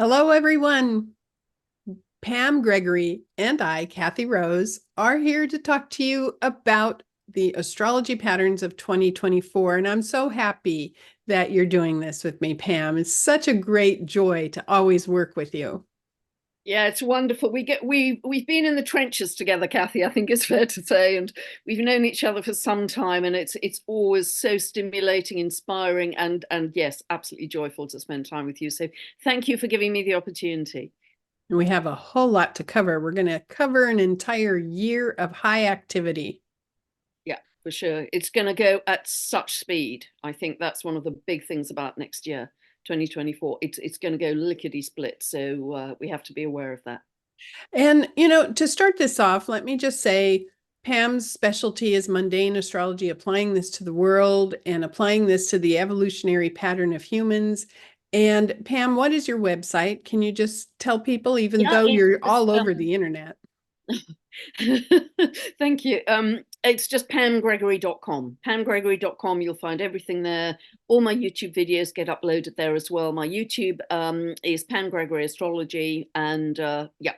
Hello, everyone. Pam Gregory and I, Kathy Rose, are here to talk to you about the astrology patterns of 2024. And I'm so happy that you're doing this with me, Pam. It's such a great joy to always work with you. Yeah, it's wonderful. We've been in the trenches together, Kathy, I think it's fair to say, and we've known each other for some time, and it's always so stimulating, inspiring, and yes, absolutely joyful to spend time with you. So thank you for giving me the opportunity. And we have a whole lot to cover. We're going to cover an entire year of high activity. Yeah, for sure. It's going to go at such speed. I think that's one of the big things about next year, 2024. It's going to go lickety split, so we have to be aware of that. And, to start this off, let me just say Pam's specialty is mundane astrology, applying this to the world and applying this to the evolutionary pattern of humans. And Pam, what is your website? Can you just tell people, even Yeah, though you're it's all over the internet? Thank you. It's just pamgregory.com. Pamgregory.com, you'll find everything there. All my YouTube videos get uploaded there as well. My YouTube is Pam Gregory Astrology, and yeah,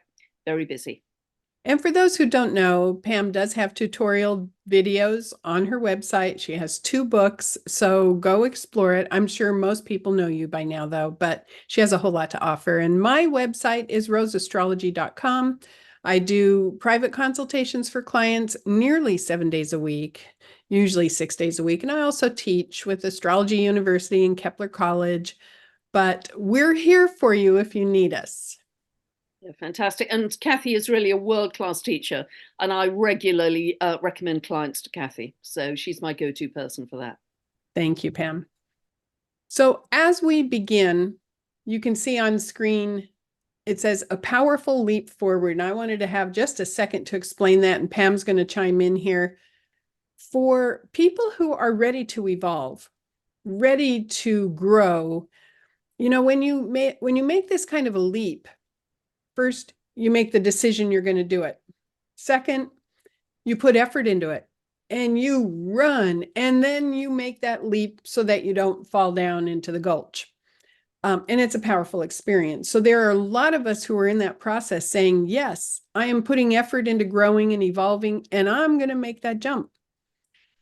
very busy. And for those who don't know, Pam does have tutorial videos on her website. She has 2 books, so go explore it. I'm sure most people know you by now, though, but she has a whole lot to offer. And my website is roseastrology.com. I do private consultations for clients nearly 7 days a week, usually 6 days a week. And I also teach with Astrology University and Kepler College, but we're here for you if you need us. Yeah, fantastic. And Kathy is really a world-class teacher, and I regularly recommend clients to Kathy. So she's my go-to person for that. Thank you, Pam. So as we begin, you can see on screen, it says a powerful leap forward. And I wanted to have just a second to explain that. And Pam's going to chime in here. For people who are ready to evolve, ready to grow, when you make this kind of a leap, first, you make the decision you're going to do it. Second, you put effort into it and you run, and then you make that leap so that you don't fall down into the gulch. And it's a powerful experience. So there are a lot of us who are in that process saying, yes, I am putting effort into growing and evolving, and I'm going to make that jump.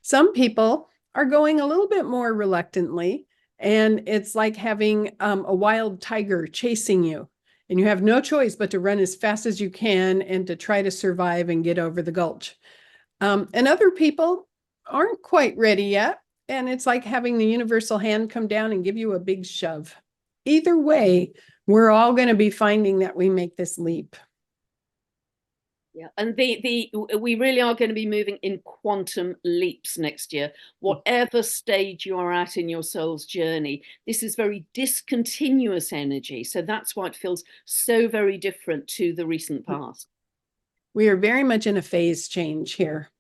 Some people are going a little bit more reluctantly, and it's like having a wild tiger chasing you, and you have no choice but to run as fast as you can and to try to survive and get over the gulch. And other people aren't quite ready yet. And it's like having the universal hand come down and give you a big shove. Either way, we're all going to be finding that we make this leap. Yeah, and the we really are going to be moving in quantum leaps next year. Whatever stage you are at in your soul's journey, this is very discontinuous energy. So that's why it feels so very different to the recent past. We are very much in a phase change here.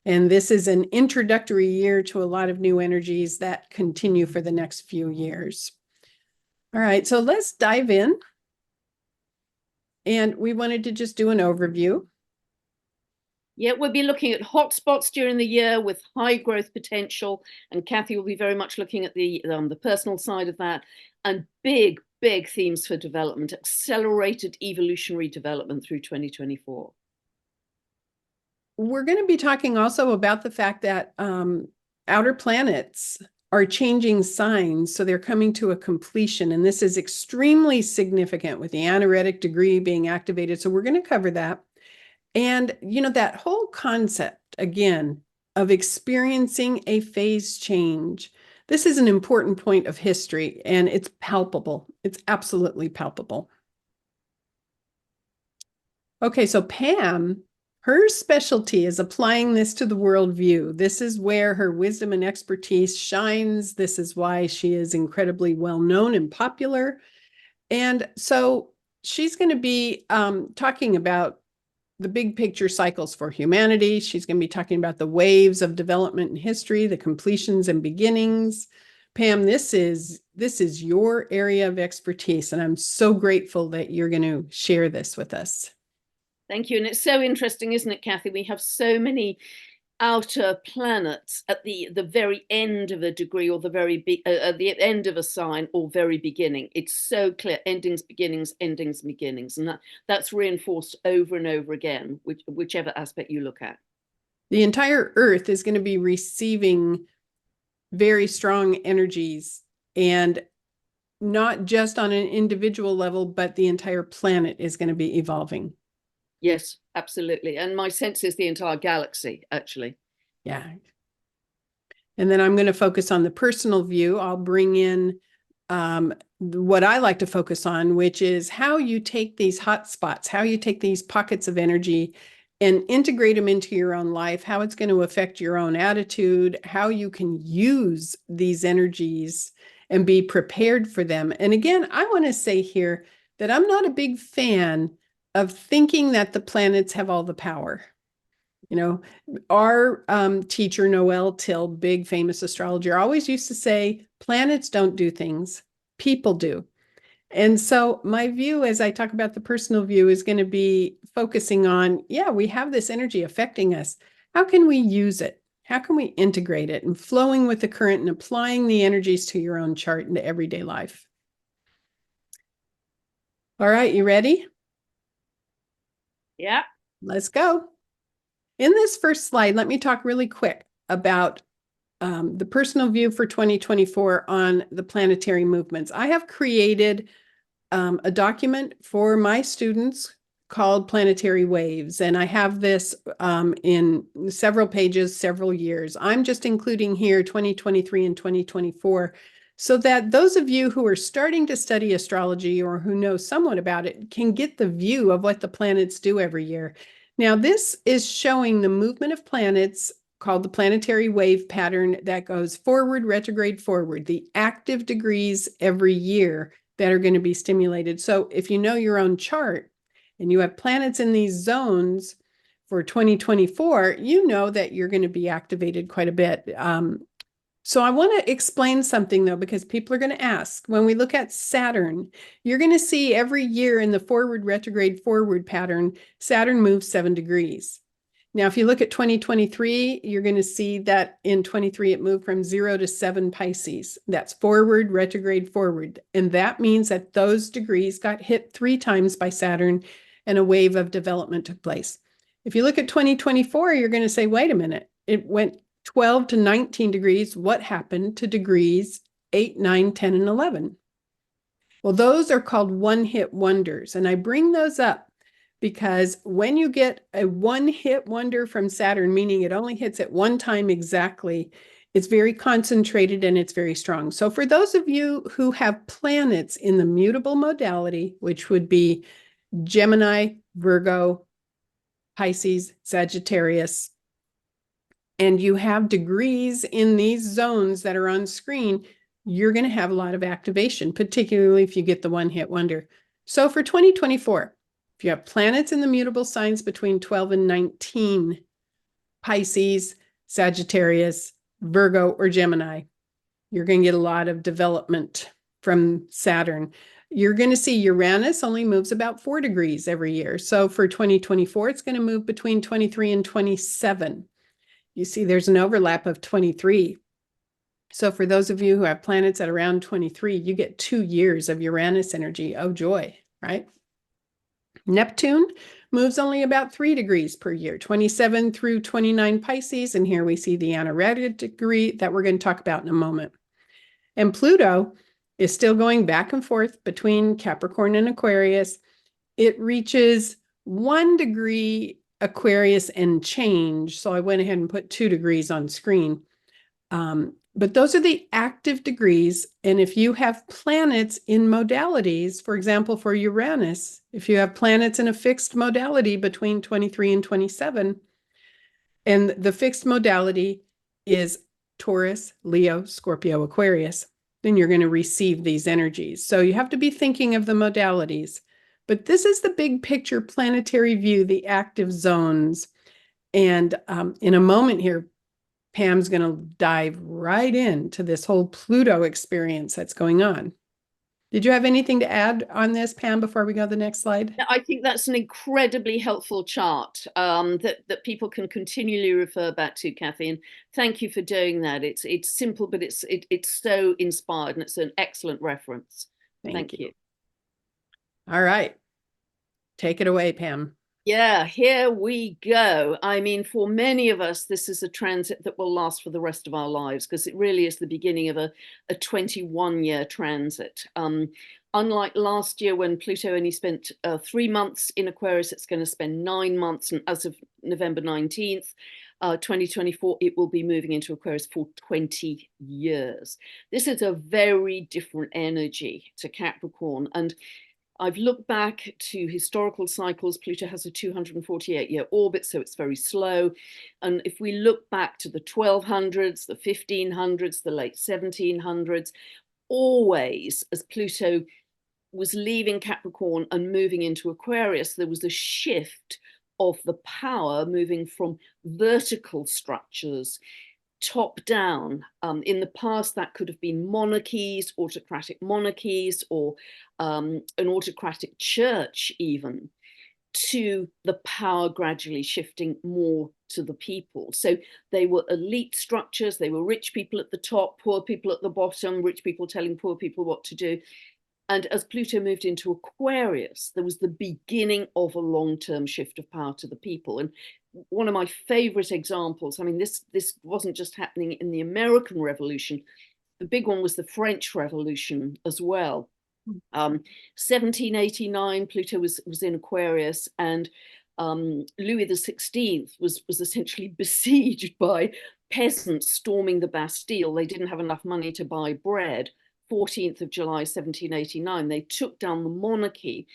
And this is an introductory year to a lot of new energies that continue for the next few years. All right, so let's dive in. And we wanted to just do an overview. Yeah, we'll be looking at hotspots during the year with high growth potential, and Kathy will be very much looking at the personal side of that, and big themes for development, accelerated evolutionary development through 2024. We're going to be talking also about the fact that outer planets are changing signs, so they're coming to a completion, and this is extremely significant with the anaretic degree being activated. So we're going to cover that. And, that whole concept, again, of experiencing a phase change. This is an important point of history, and it's palpable. It's absolutely palpable. Okay, so Pam, her specialty is applying this to the worldview. This is where her wisdom and expertise shines. This is why she is incredibly well known and popular. And so she's going to be talking about the big picture cycles for humanity. She's going to be talking about the waves of development in history, the completions and beginnings. Pam, this is your area of expertise, and I'm so grateful that you're going to share this with us. Thank you. And it's so interesting, isn't it, Kathy? We have so many outer planets at the very end of a degree, or the very at the end of a sign, or very beginning. It's so clear: endings, beginnings, endings, beginnings, and that's reinforced over and over again, whichever aspect you look at. The entire Earth is going to be receiving very strong energies, and not just on an individual level, but the entire planet is going to be evolving. Yes, absolutely. And my sense is the entire galaxy, actually. Yeah. And then I'm going to focus on the personal view. I'll bring in what I like to focus on, which is how you take these hot spots, how you take these pockets of energy and integrate them into your own life, how it's going to affect your own attitude, how you can use these energies and be prepared for them. And again, I want to say here that I'm not a big fan of thinking that the planets have all the power. You know, our teacher, Noel Till, big famous astrologer, always used to say, planets don't do things, people do. And so my view, as I talk about the personal view, is going to be focusing on, yeah, we have this energy affecting us. How can we use it? How can we integrate it and flowing with the current and applying the energies to your own chart into everyday life? All right, you ready? Yeah. Let's go. In this first slide, let me talk really quick about the personal view for 2024 on the planetary movements. I have created a document for my students called Planetary Waves, and I have this in several pages, several years. I'm just including here 2023 and 2024 so that those of you who are starting to study astrology or who know somewhat about it can get the view of what the planets do every year. Now, this is showing the movement of planets called the planetary wave pattern that goes forward, retrograde, forward, the active degrees every year that are going to be stimulated. So if you know your own chart and you have planets in these zones for 2024, you know that you're going to be activated quite a bit. So I want to explain something though, because people are going to ask. When we look at Saturn, you're going to see every year in the forward, retrograde, forward pattern, Saturn moves 7 degrees. Now, if you look at 2023, you're going to see that in 23, it moved from 0 to 7 Pisces. That's forward, retrograde, forward. And that means that those degrees got hit 3 times by Saturn and a wave of development took place. If you look at 2024, you're going to say, wait a minute, it went 12 to 19 degrees. What happened to degrees 8, 9, 10, and 11? Well, those are called one-hit wonders. And I bring those up because when you get a one-hit wonder from Saturn, meaning it only hits at one time exactly, it's very concentrated and it's very strong. So for those of you who have planets in the mutable modality, which would be Gemini, Virgo, Pisces, Sagittarius, and you have degrees in these zones that are on screen, you're going to have a lot of activation, particularly if you get the one-hit wonder. So for 2024, if you have planets in the mutable signs between 12 and 19, Pisces, Sagittarius, Virgo, or Gemini, you're going to get a lot of development from Saturn. You're going to see Uranus only moves about 4 degrees every year. So for 2024, it's going to move between 23 and 27. You see there's an overlap of 23. So for those of you who have planets at around 23, you get 2 years of Uranus energy. Oh, joy, right? Neptune moves only about 3 degrees per year, 27 through 29 Pisces. And here we see the anaretic degree that we're going to talk about in a moment. And Pluto is still going back and forth between Capricorn and Aquarius. It reaches 1 degree Aquarius and change. So I went ahead and put 2 degrees on screen. But those are the active degrees. And if you have planets in modalities, for example, for Uranus, if you have planets in a fixed modality between 23 and 27, and the fixed modality is Taurus, Leo, Scorpio, Aquarius, then you're going to receive these energies. So you have to be thinking of the modalities. But this is the big picture planetary view, the active zones. And in a moment here, Pam's going to dive right into this whole Pluto experience that's going on. Did you have anything to add on this, Pam, before we go to the next slide? I think that's an incredibly helpful chart that people can continually refer back to, Kathy. And thank you for doing that. It's simple, but it's so inspired, and it's an excellent reference. Thank you. All right. Take it away, Pam. Yeah, here we go. I mean, for many of us, this is a transit that will last for the rest of our lives, because it really is the beginning of a 21-year transit. Unlike last year, when Pluto only spent 3 months in Aquarius, it's going to spend 9 months. And as of November 19th, 2024, it will be moving into Aquarius for 20 years. This is a very different energy to Capricorn. And I've looked back to historical cycles. Pluto has a 248-year orbit, so it's very slow. And if we look back to the 1200s, the 1500s, the late 1700s, always as Pluto was leaving Capricorn and moving into Aquarius, there was a shift of the power moving from vertical structures top down. In the past, that could have been monarchies, autocratic monarchies, or an autocratic church even, to the power gradually shifting more to the people. So they were elite structures. They were rich people at the top, poor people at the bottom, rich people telling poor people what to do. And as Pluto moved into Aquarius, there was the beginning of a long-term shift of power to the people. And one of my favorite examples, I mean, this wasn't just happening in the American Revolution. The big one was the French Revolution as well. 1789, Pluto was in Aquarius, and Louis XVI was essentially besieged by peasants storming the Bastille. They didn't have enough money to buy bread. 14th of July, 1789, they took down the monarchy,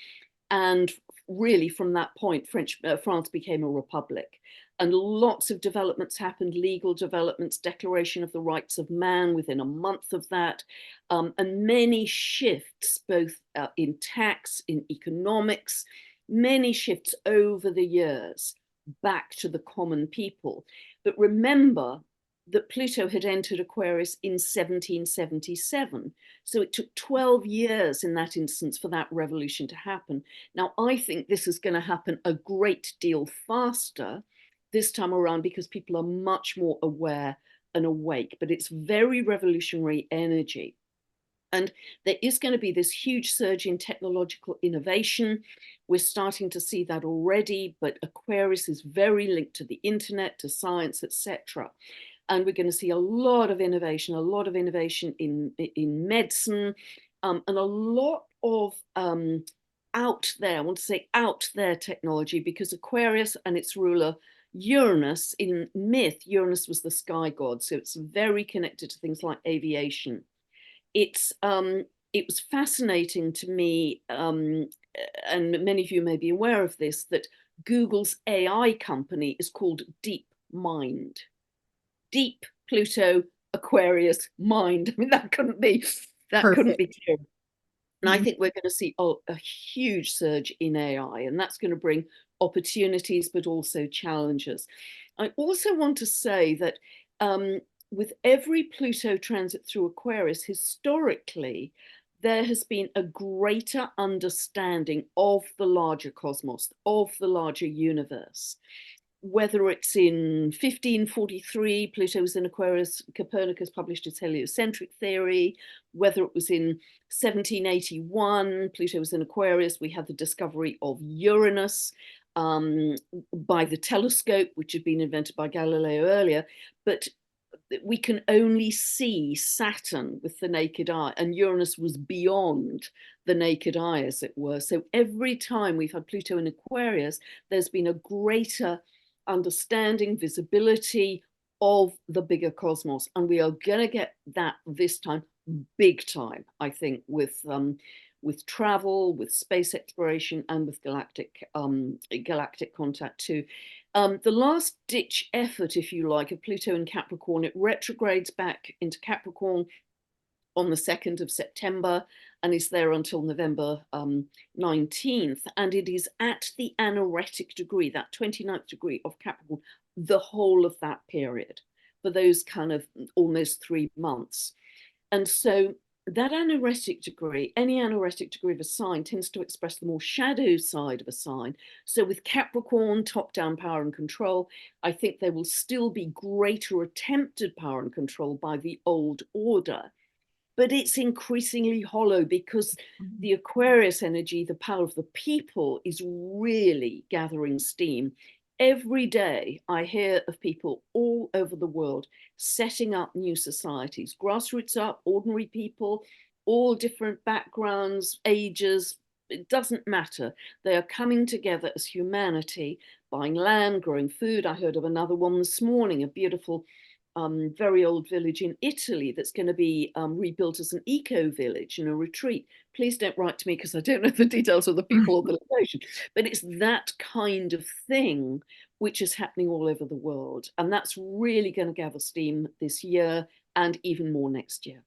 and really from that point, France became a republic. And lots of developments happened, legal developments, Declaration of the Rights of Man within a month of that, and many shifts, both in tax, in economics, many shifts over the years back to the common people. But remember that Pluto had entered Aquarius in 1777. So it took 12 years in that instance for that revolution to happen. Now, I think this is going to happen a great deal faster this time around, because people are much more aware and awake, but it's very revolutionary energy. And there is going to be this huge surge in technological innovation. We're starting to see that already, but Aquarius is very linked to the internet, to science, etc. And we're going to see a lot of innovation in medicine, and a lot of out there, I want to say out there technology, because Aquarius and its ruler Uranus, in myth, Uranus was the sky god, so it's very connected to things like aviation. It was fascinating to me, and many of you may be aware of this, that Google's AI company is called DeepMind. Deep, Pluto, Aquarius, mind. I mean, that couldn't be clearer. And I think we're going to see a huge surge in AI, and that's going to bring opportunities, but also challenges. I also want to say that with every Pluto transit through Aquarius, historically, there has been a greater understanding of the larger cosmos, of the larger universe. Whether it's in 1543, Pluto was in Aquarius, Copernicus published his heliocentric theory. Whether it was in 1781, Pluto was in Aquarius, we had the discovery of Uranus by the telescope, which had been invented by Galileo earlier. But we can only see Saturn with the naked eye, and Uranus was beyond the naked eye, as it were. So every time we've had Pluto in Aquarius, there's been a greater understanding, visibility of the bigger cosmos, and we are going to get that this time, big time, I think, with travel, with space exploration, and with galactic contact too. The last ditch effort, if you like, of Pluto in Capricorn, it retrogrades back into Capricorn on the 2nd of September and is there until November 19th. And it is at the anaretic degree, that 29th degree of Capricorn, the whole of that period, for those kind of almost 3 months. And so that anaretic degree, any anaretic degree of a sign tends to express the more shadow side of a sign. So with Capricorn, top-down power and control, I think there will still be greater attempted power and control by the old order. But it's increasingly hollow because the Aquarius energy, the power of the people, is really gathering steam. Every day I hear of people all over the world setting up new societies, grassroots up, ordinary people, all different backgrounds, ages, it doesn't matter. They are coming together as humanity, buying land, growing food. I heard of another one this morning, a beautiful very old village in Italy that's going to be rebuilt as an eco village and a retreat. Please don't write to me because I don't know the details of the people or the location, but it's that kind of thing which is happening all over the world. And that's really going to gather steam this year and even more next year.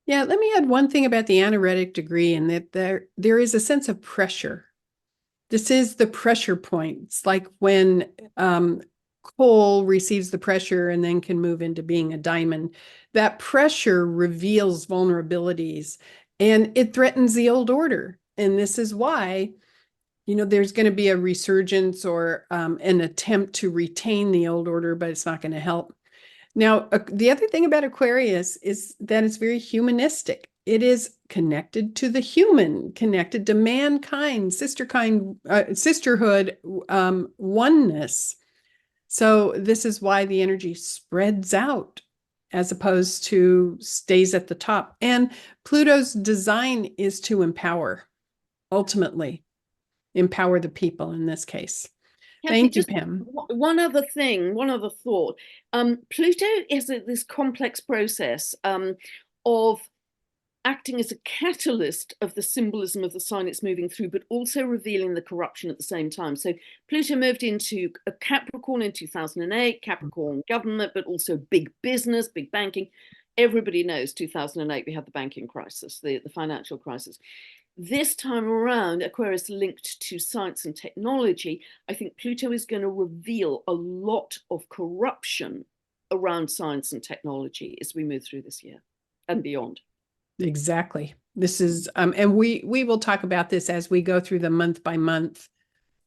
Yeah, let me add one thing about the anaretic degree, and that there is a sense of pressure. This is the pressure point. It's like when coal receives the pressure and then can move into being a diamond. That pressure reveals vulnerabilities and it threatens the old order. And this is why, there's going to be a resurgence or an attempt to retain the old order, but it's not going to help. Now, the other thing about Aquarius is that it's very humanistic. It is connected to the human, connected to mankind, sisterhood, oneness. So this is why the energy spreads out as opposed to stays at the top. And Pluto's design is to empower, ultimately, empower the people in this case. Kathy, Thank you, just Pam. one other thing, one other thought. Pluto is this complex process of acting as a catalyst of the symbolism of the sign it's moving through, but also revealing the corruption at the same time. So Pluto moved into a Capricorn in 2008, Capricorn government, but also big business, big banking. Everybody knows 2008, we had the banking crisis, the financial crisis. This time around, Aquarius linked to science and technology, I think Pluto is going to reveal a lot of corruption around science and technology as we move through this year and beyond. Exactly. This is, and we will talk about this as we go through the month by month.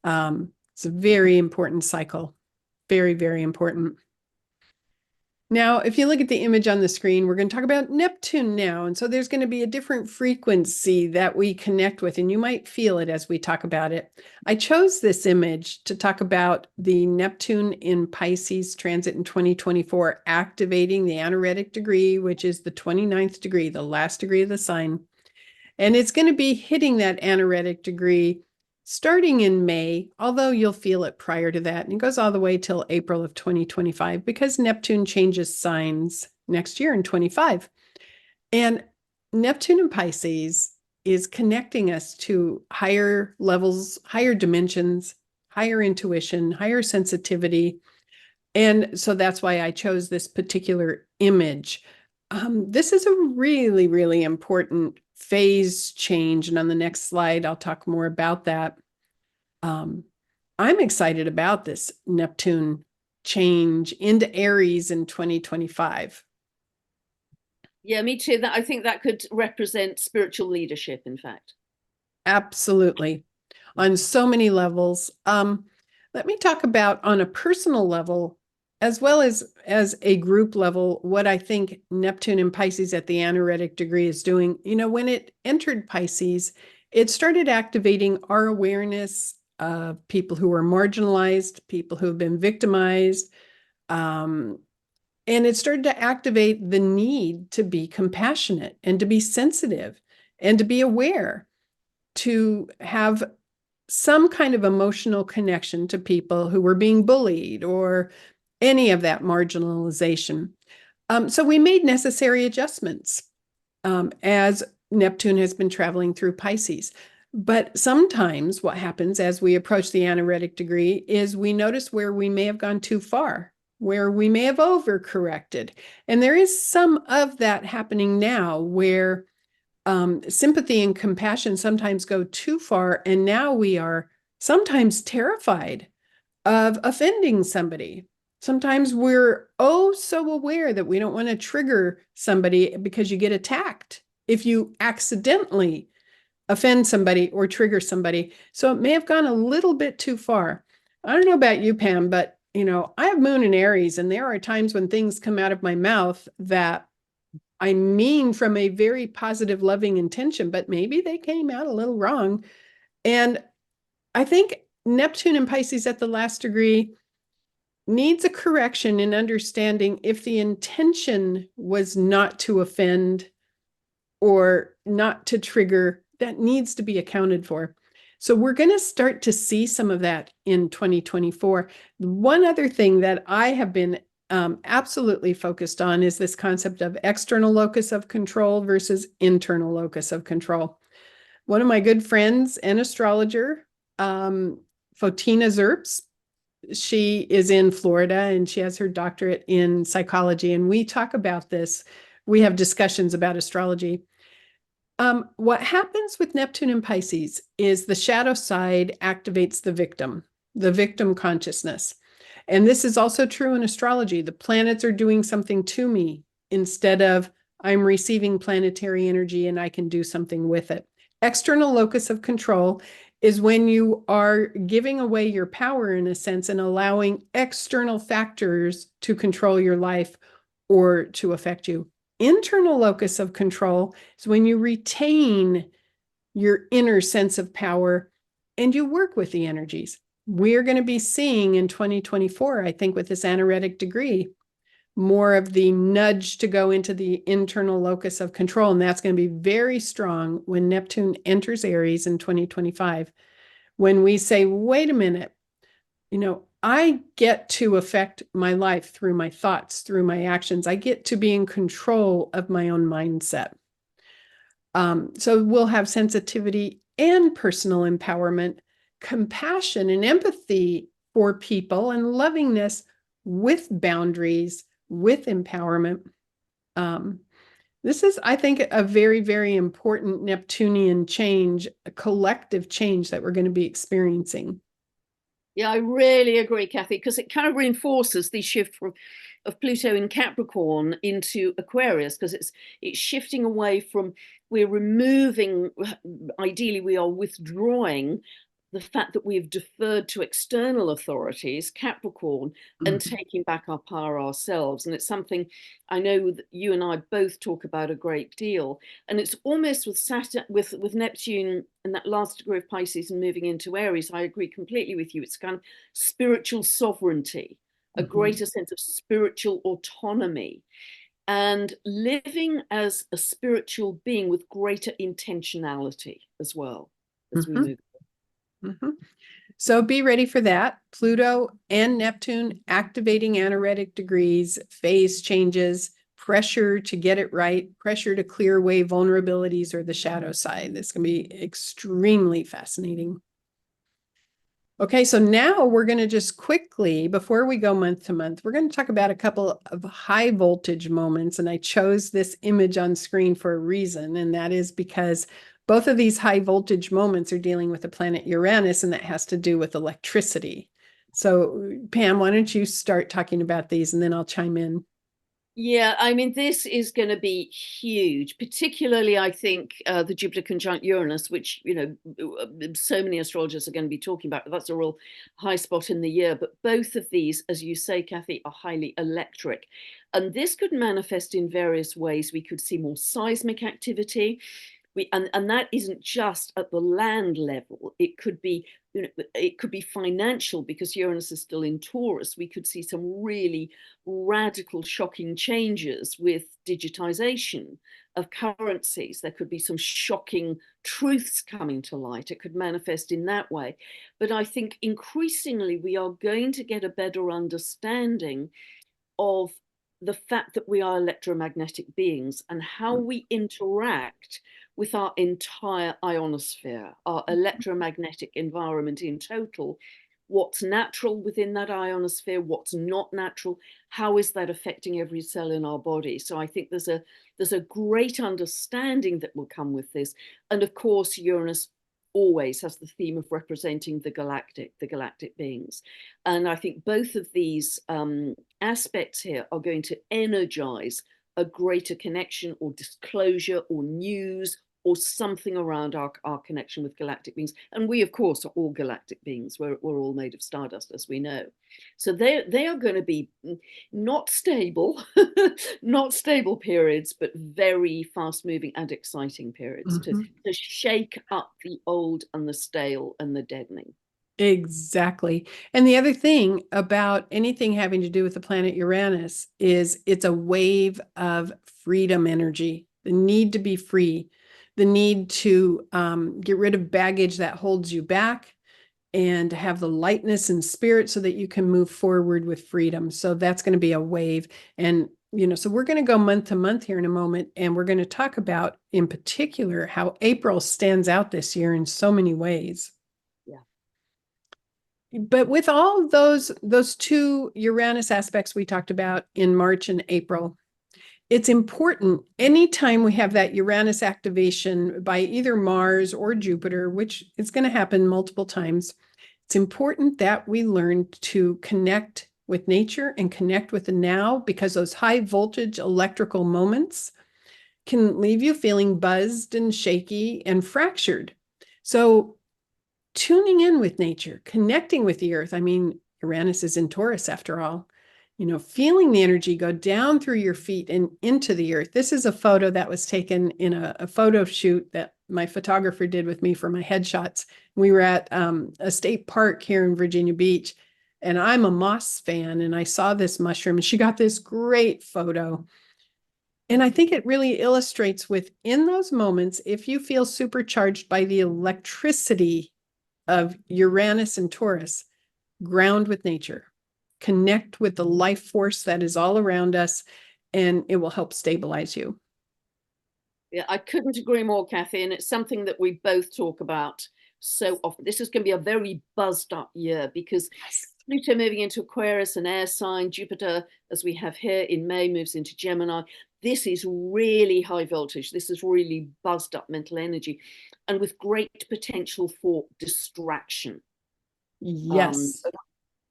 It's a very important cycle. Very, very important. Now, if you look at the image on the screen, we're going to talk about Neptune now. And so there's going to be a different frequency that we connect with, and you might feel it as we talk about it. I chose this image to talk about the Neptune in Pisces transit in 2024, activating the anaretic degree, which is the 29th degree, the last degree of the sign. And it's going to be hitting that anaretic degree starting in May, although you'll feel it prior to that. And it goes all the way till April of 2025 because Neptune changes signs next year in 25. And Neptune in Pisces is connecting us to higher levels, higher dimensions, higher intuition, higher sensitivity. And so that's why I chose this particular image. This is a really, really important phase change. And on the next slide, I'll talk more about that. I'm excited about this Neptune change into Aries in 2025. Yeah, me too. I think that could represent spiritual leadership, in fact. Absolutely. On so many levels. Let me talk about on a personal level, as well as a group level, what I think Neptune in Pisces at the anaretic degree is doing. When it entered Pisces, it started activating our awareness of people who are marginalized, people who have been victimized. And it started to activate the need to be compassionate and to be sensitive and to be aware, to have some kind of emotional connection to people who were being bullied or any of that marginalization. So we made necessary adjustments as Neptune has been traveling through Pisces. But sometimes what happens as we approach the anaretic degree is we notice where we may have gone too far, where we may have overcorrected. And there is some of that happening now where sympathy and compassion sometimes go too far. And now we are sometimes terrified of offending somebody. Sometimes we're so aware that we don't want to trigger somebody because you get attacked if you accidentally offend somebody or trigger somebody. So it may have gone a little bit too far. I don't know about you, Pam, but I have Moon in Aries, and there are times when things come out of my mouth that I mean from a very positive, loving intention, but maybe they came out a little wrong. And I think Neptune and Pisces at the last degree needs a correction in understanding if the intention was not to offend or not to trigger, that needs to be accounted for. So we're going to start to see some of that in 2024. One other thing that I have been absolutely focused on is this concept of external locus of control versus internal locus of control. One of my good friends, an astrologer, Fotina Zerps, she is in Florida and she has her doctorate in psychology. And we talk about this. We have discussions about astrology. What happens with Neptune and Pisces is the shadow side activates the victim consciousness. And this is also true in astrology. The planets are doing something to me instead of I'm receiving planetary energy and I can do something with it. External locus of control is when you are giving away your power in a sense and allowing external factors to control your life or to affect you. Internal locus of control is when you retain your inner sense of power and you work with the energies. We're going to be seeing in 2024, I think, with this anaretic degree, more of the nudge to go into the internal locus of control. And that's going to be very strong when Neptune enters Aries in 2025. When we say, wait a minute, I get to affect my life through my thoughts, through my actions. I get to be in control of my own mindset. So we'll have sensitivity and personal empowerment, compassion and empathy for people, and lovingness with boundaries, with empowerment. This is, I think, a very, very important Neptunian change, a collective change that we're going to be experiencing. Yeah, I really agree, Kathy, because it kind of reinforces the shift of Pluto in Capricorn into Aquarius, because it's shifting away from, we're removing, ideally we are withdrawing the fact that we've deferred to external authorities, Capricorn, and taking back our power ourselves. And it's something I know that you and I both talk about a great deal. And it's almost with Saturn, with Neptune and that last degree of Pisces and moving into Aries, I agree completely with you. It's kind of spiritual sovereignty, a greater sense of spiritual autonomy, and living as a spiritual being with greater intentionality as well as we move. So be ready for that. Pluto and Neptune activating anaretic degrees, phase changes, pressure to get it right, pressure to clear away vulnerabilities or the shadow side. This can be extremely fascinating. Okay, so now we're going to just quickly, before we go month to month, we're going to talk about a couple of high voltage moments. And I chose this image on screen for a reason, and that is because both of these high voltage moments are dealing with the planet Uranus, and that has to do with electricity. So Pam, why don't you start talking about these and then I'll chime in. Yeah, I mean, this is going to be huge, particularly, I think, the Jupiter conjunct Uranus, which, so many astrologers are going to be talking about. That's a real high spot in the year. But both of these, as you say, Kathy, are highly electric. And this could manifest in various ways. We could see more seismic activity. And that isn't just at the land level. It could be, it could be financial, because Uranus is still in Taurus. We could see some really radical, shocking changes with digitization of currencies. There could be some shocking truths coming to light. It could manifest in that way. But I think increasingly we are going to get a better understanding of the fact that we are electromagnetic beings and how we interact with our entire ionosphere, our electromagnetic environment in total. What's natural within that ionosphere, what's not natural, how is that affecting every cell in our body? So I think there's a great understanding that will come with this. And of course, Uranus always has the theme of representing the galactic beings. And I think both of these aspects here are going to energize a greater connection or disclosure or news or something around our connection with galactic beings. And we, of course, are all galactic beings. We're all made of stardust, as we know. So they are going to be not stable, not stable periods, but very fast moving and exciting periods to shake up the old and the stale and the deadening. Exactly. And the other thing about anything having to do with the planet Uranus is it's a wave of freedom energy, the need to be free, the need to get rid of baggage that holds you back and have the lightness and spirit so that you can move forward with freedom. So that's going to be a wave. And, so we're going to go month to month here in a moment, and we're going to talk about in particular how April stands out this year in so many ways. But with all those two Uranus aspects we talked about in March and April, it's important anytime we have that Uranus activation by either Mars or Jupiter, which is going to happen multiple times, it's important that we learn to connect with nature and connect with the now, because those high voltage electrical moments can leave you feeling buzzed and shaky and fractured. So tuning in with nature, connecting with the earth. I mean, Uranus is in Taurus after all, feeling the energy go down through your feet and into the earth. This is a photo that was taken in a photo shoot that my photographer did with me for my headshots. We were at a state park here in Virginia Beach, and I'm a moss fan, and I saw this mushroom, and she got this great photo. And I think it really illustrates within those moments, if you feel supercharged by the electricity of Uranus and Taurus, ground with nature, connect with the life force that is all around us, and it will help stabilize you. Yeah, I couldn't agree more, Kathy. And it's something that we both talk about so often. This is going to be a very buzzed up year because Pluto moving into Aquarius, an air sign, Jupiter, as we have here in May, moves into Gemini. This is really high voltage. This is really buzzed up mental energy and with great potential for distraction. Yes.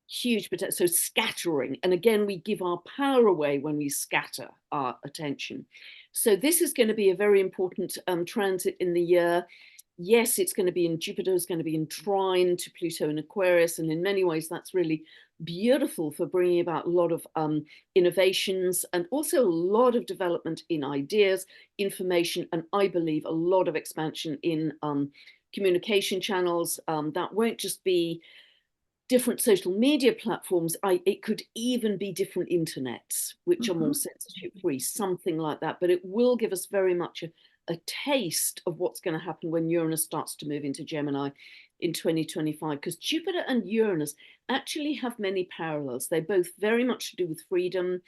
Huge potential. So scattering. And again, we give our power away when we scatter our attention. So this is going to be a very important transit in the year. Yes, it's going to be in Jupiter, is going to be in trine to Pluto and Aquarius. And in many ways, that's really beautiful for bringing about a lot of innovations and also a lot of development in ideas, information, and I believe a lot of expansion in communication channels. That won't just be different social media platforms. It could even be different internets, which are more censorship free, something like that. But it will give us very much a taste of what's going to happen when Uranus starts to move into Gemini in 2025, because Jupiter and Uranus actually have many parallels. They're both very much to do with freedom,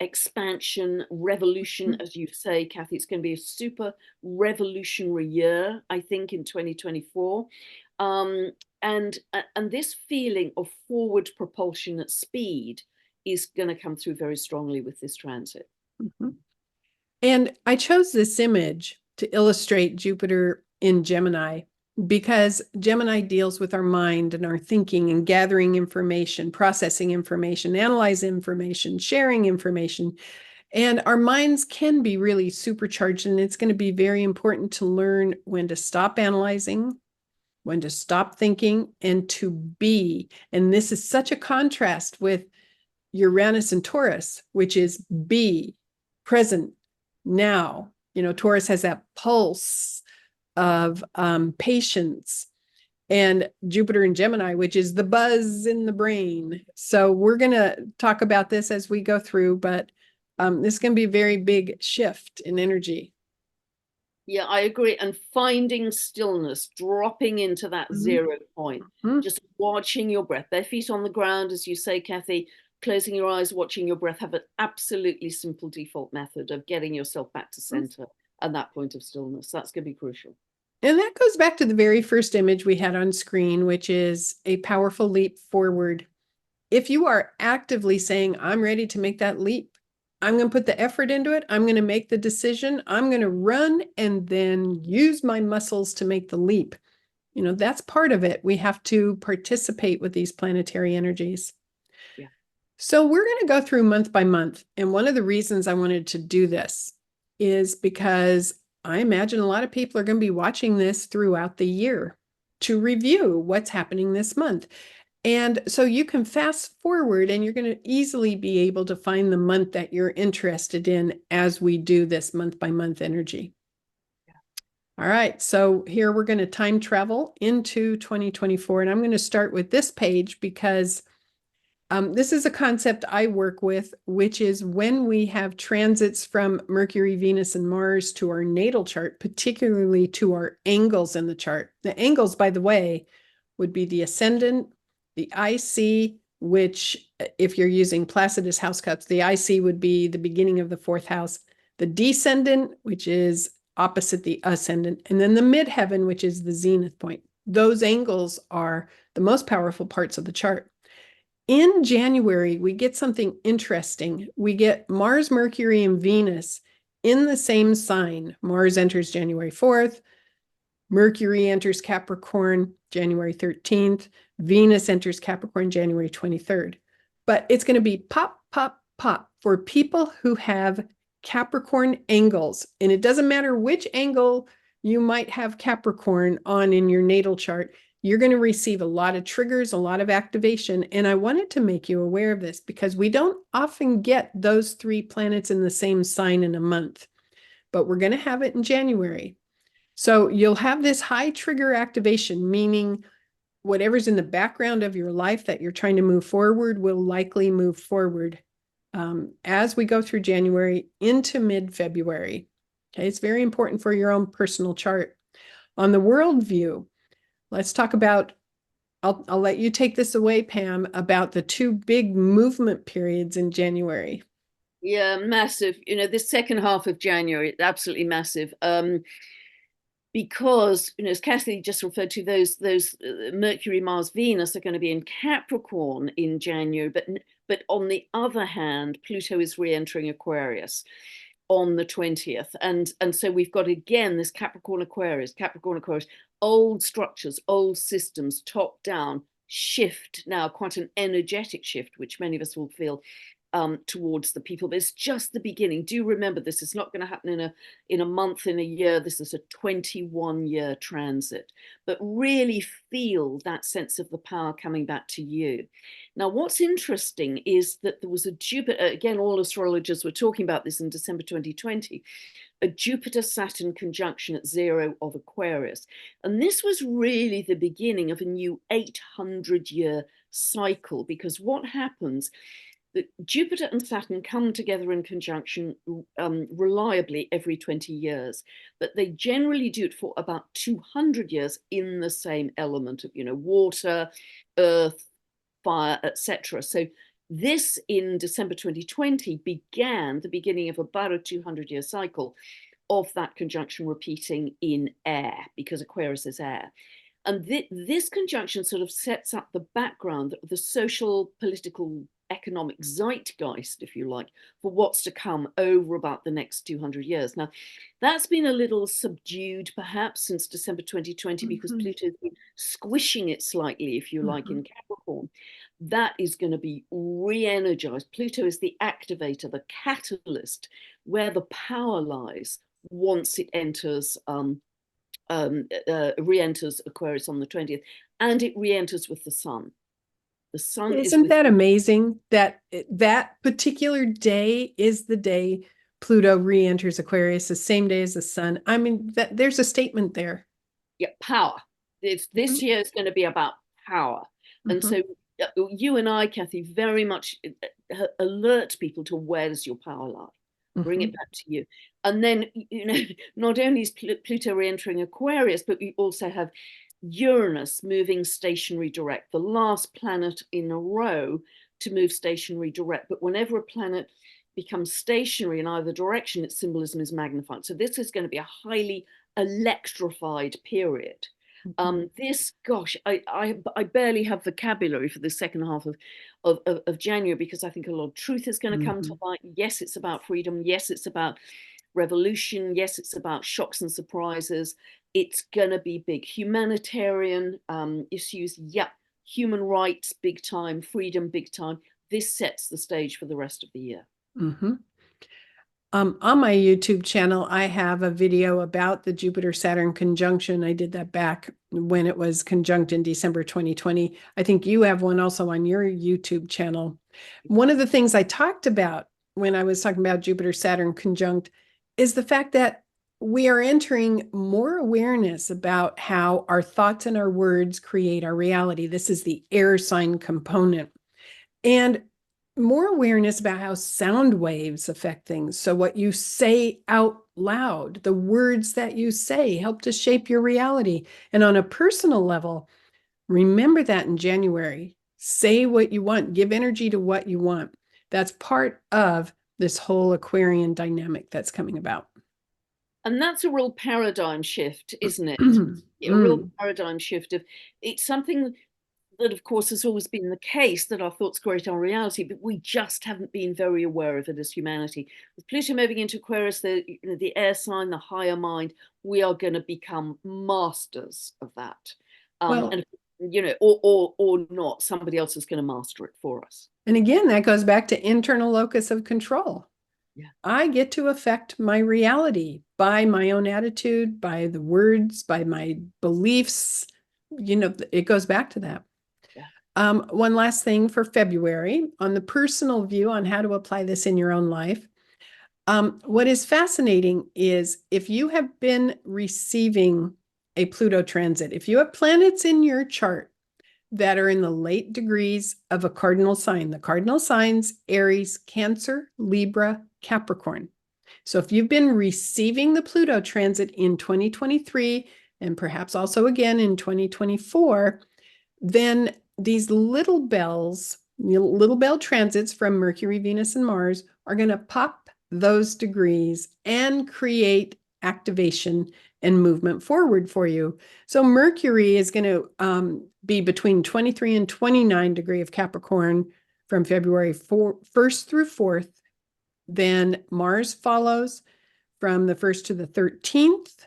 expansion, revolution, as you say, Kathy. It's going to be a super revolutionary year, I think, in 2024. And this feeling of forward propulsion at speed is going to come through very strongly with this transit. And I chose this image to illustrate Jupiter in Gemini because Gemini deals with our mind and our thinking and gathering information, processing information, analyzing information, sharing information. And our minds can be really supercharged, and it's going to be very important to learn when to stop analyzing, when to stop thinking, and to be. And this is such a contrast with Uranus and Taurus, which is be present now. Taurus has that pulse of patience, and Jupiter and Gemini, which is the buzz in the brain. So we're going to talk about this as we go through, but this is going to be a very big shift in energy. Yeah, I agree. And finding stillness, dropping into that 0 point, just watching your breath, bare feet on the ground, as you say, Kathy, closing your eyes, watching your breath. Have an absolutely simple default method of getting yourself back to center at that point of stillness. That's going to be crucial. And that goes back to the very first image we had on screen, which is a powerful leap forward. If you are actively saying, I'm ready to make that leap, I'm going to put the effort into it, I'm going to make the decision, I'm going to run and then use my muscles to make the leap. That's part of it. We have to participate with these planetary energies. Yeah. So we're going to go through month by month. And one of the reasons I wanted to do this is because I imagine a lot of people are going to be watching this throughout the year to review what's happening this month. And so you can fast forward and you're going to easily be able to find the month that you're interested in as we do this month by month energy. All right, so here we're going to time travel into 2024, and I'm going to start with this page because this is a concept I work with, which is when we have transits from Mercury, Venus, and Mars to our natal chart, particularly to our angles in the chart. The angles, by the way, would be the ascendant, the IC, which if you're using Placidus house cups, the IC would be the beginning of the fourth house, the descendant, which is opposite the ascendant, and then the midheaven, which is the zenith point. Those angles are the most powerful parts of the chart. In January, we get something interesting. We get Mars, Mercury, and Venus in the same sign. Mars enters January 4th. Mercury enters Capricorn January 13th. Venus enters Capricorn January 23rd. But it's going to be pop, pop, pop for people who have Capricorn angles. And it doesn't matter which angle you might have Capricorn on in your natal chart. You're going to receive a lot of triggers, a lot of activation. And I wanted to make you aware of this because we don't often get those three planets in the same sign in a month, but we're going to have it in January. So you'll have this high trigger activation, meaning whatever's in the background of your life that you're trying to move forward will likely move forward as we go through January into mid-February. Okay, it's very important for your own personal chart. On the world view, let's talk about, I'll let you take this away, Pam, about the two big movement periods in January. Yeah, massive. This second half of January, absolutely massive. Because, as Kathy just referred to, those Mercury, Mars, Venus are going to be in Capricorn in January, but on the other hand, Pluto is re-entering Aquarius on the 20th, and so we've got again this Capricorn Aquarius, old structures, old systems, top down shift now, quite an energetic shift, which many of us will feel towards the people. But it's just the beginning. Do remember, this is not going to happen in a month, in a year. This is a 21-year transit, but really feel that sense of the power coming back to you. Now, what's interesting is that there was a Jupiter, again, all astrologers were talking about this in December 2020, a Jupiter-Saturn conjunction at 0 of Aquarius. And this was really the beginning of a new 800-year cycle, because what happens, that Jupiter and Saturn come together in conjunction reliably every 20 years, but they generally do it for about 200 years in the same element of, water, earth, fire, etc. So this in December 2020 began the beginning of about a 200-year cycle of that conjunction repeating in air, because Aquarius is air. And this conjunction sort of sets up the background, the social, political, economic zeitgeist, if you like, for what's to come over about the next 200 years. Now, that's been a little subdued perhaps since December 2020, because Pluto's been squishing it slightly, if you like, in Capricorn. That is going to be re-energized. Pluto is the activator, the catalyst, where the power lies once it enters re-enters Aquarius on the 20th, and it re-enters with the sun. The sun Isn't is that amazing that that particular day is the day Pluto re-enters Aquarius, the same day as the sun? I mean, there's a statement there. Yeah, power. This year is going to be about power. And so you and I, Kathy, very much alert people to where does your power lie. Bring it back to you. And then, not only is Pluto re-entering Aquarius, but we also have Uranus moving stationary direct, the last planet in a row to move stationary direct. But whenever a planet becomes stationary in either direction, its symbolism is magnified. So this is going to be a highly electrified period. I barely have vocabulary for the second half of January, because I think a lot of truth is going to come to light. Yes, it's about freedom. Yes, it's about revolution. Yes, it's about shocks and surprises. It's going to be big. Humanitarian issues, yeah. Human rights, big time. Freedom, big time. this sets the stage for the rest of the year. Mm-hmm. On my YouTube channel, I have a video about the Jupiter-Saturn conjunction. I did that back when it was conjunct in December 2020. I think you have one also on your YouTube channel. One of the things I talked about when I was talking about Jupiter-Saturn conjunct is the fact that we are entering more awareness about how our thoughts and our words create our reality. This is the air sign component. And more awareness about how sound waves affect things. So what you say out loud, the words that you say help to shape your reality. And on a personal level, remember that in January. Say what you want, give energy to what you want. That's part of this whole Aquarian dynamic that's coming about. And that's a real paradigm shift, isn't it? A real Mm. paradigm shift of it's something that, of course, has always been the case, that our thoughts create our reality, but we just haven't been very aware of it as humanity. With Pluto moving into Aquarius, the air sign, the higher mind, we are going to become masters of that. Well, and or not, somebody else is going to master it for us. and again, that goes back to internal locus of control. Yeah. I get to affect my reality by my own attitude, by the words, by my beliefs. It goes back to that. Yeah. One last thing for February on the personal view on how to apply this in your own life. What is fascinating is if you have been receiving a Pluto transit, if you have planets in your chart that are in the late degrees of a cardinal sign, the cardinal signs, Aries, Cancer, Libra, Capricorn. So if you've been receiving the Pluto transit in 2023 and perhaps also again in 2024, then these little bells, little bell transits from Mercury, Venus, and Mars are going to pop those degrees and create activation and movement forward for you. So Mercury is going to be between 23 and 29 degree of Capricorn from February 1st through 4th. Then Mars follows from the 1st to the 13th.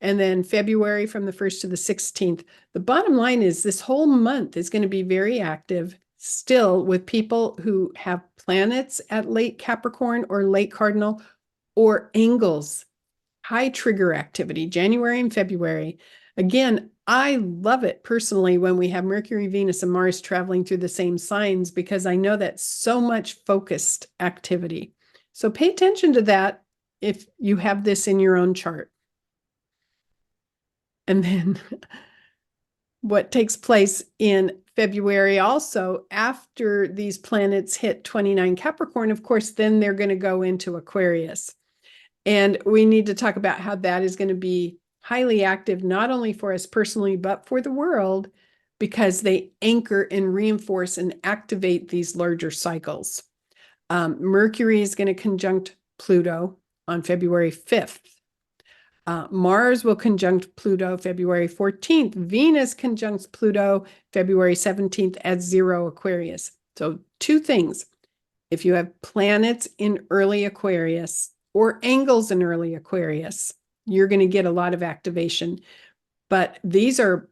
And then February from the 1st to the 16th. The bottom line is this whole month is going to be very active still with people who have planets at late Capricorn or late Cardinal or angles, high trigger activity, January and February. Again, I love it personally when we have Mercury, Venus, and Mars traveling through the same signs because I know that's so much focused activity. So pay attention to that if you have this in your own chart. And then what takes place in February also after these planets hit 29 Capricorn, of course, then they're going to go into Aquarius. And we need to talk about how that is going to be highly active, not only for us personally, but for the world, because they anchor and reinforce and activate these larger cycles. Mercury is going to conjunct Pluto on February 5th. Mars will conjunct Pluto February 14th. Venus conjuncts Pluto February 17th at 0 Aquarius. So two things. If you have planets in early Aquarius or angles in early Aquarius, you're going to get a lot of activation. But these are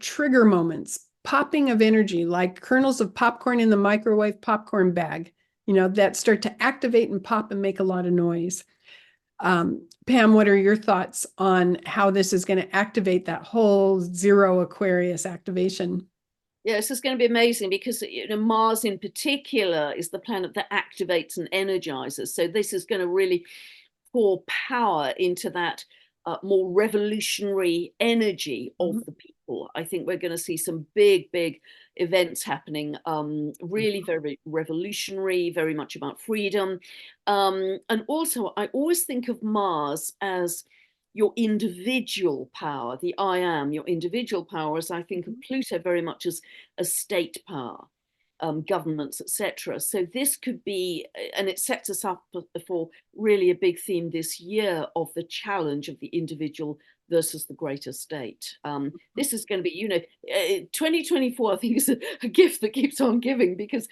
trigger moments, popping of energy, like kernels of popcorn in the microwave popcorn bag, that start to activate and pop and make a lot of noise. Pam, what are your thoughts on how this is going to activate that whole 0 Aquarius activation? Yeah, this is going to be amazing because Mars in particular is the planet that activates and energizes. So this is going to really pour power into that more revolutionary energy of the people. I think we're going to see some big, big events happening, really very revolutionary, very much about freedom. And also, I always think of Mars as your individual power, the I am, your individual power, as I think of Pluto very much as a state power. Governments, etc. So this could be, and it sets us up for really a big theme this year of the challenge of the individual versus the greater state. This is going to be, 2024, I think, is a gift that keeps on giving because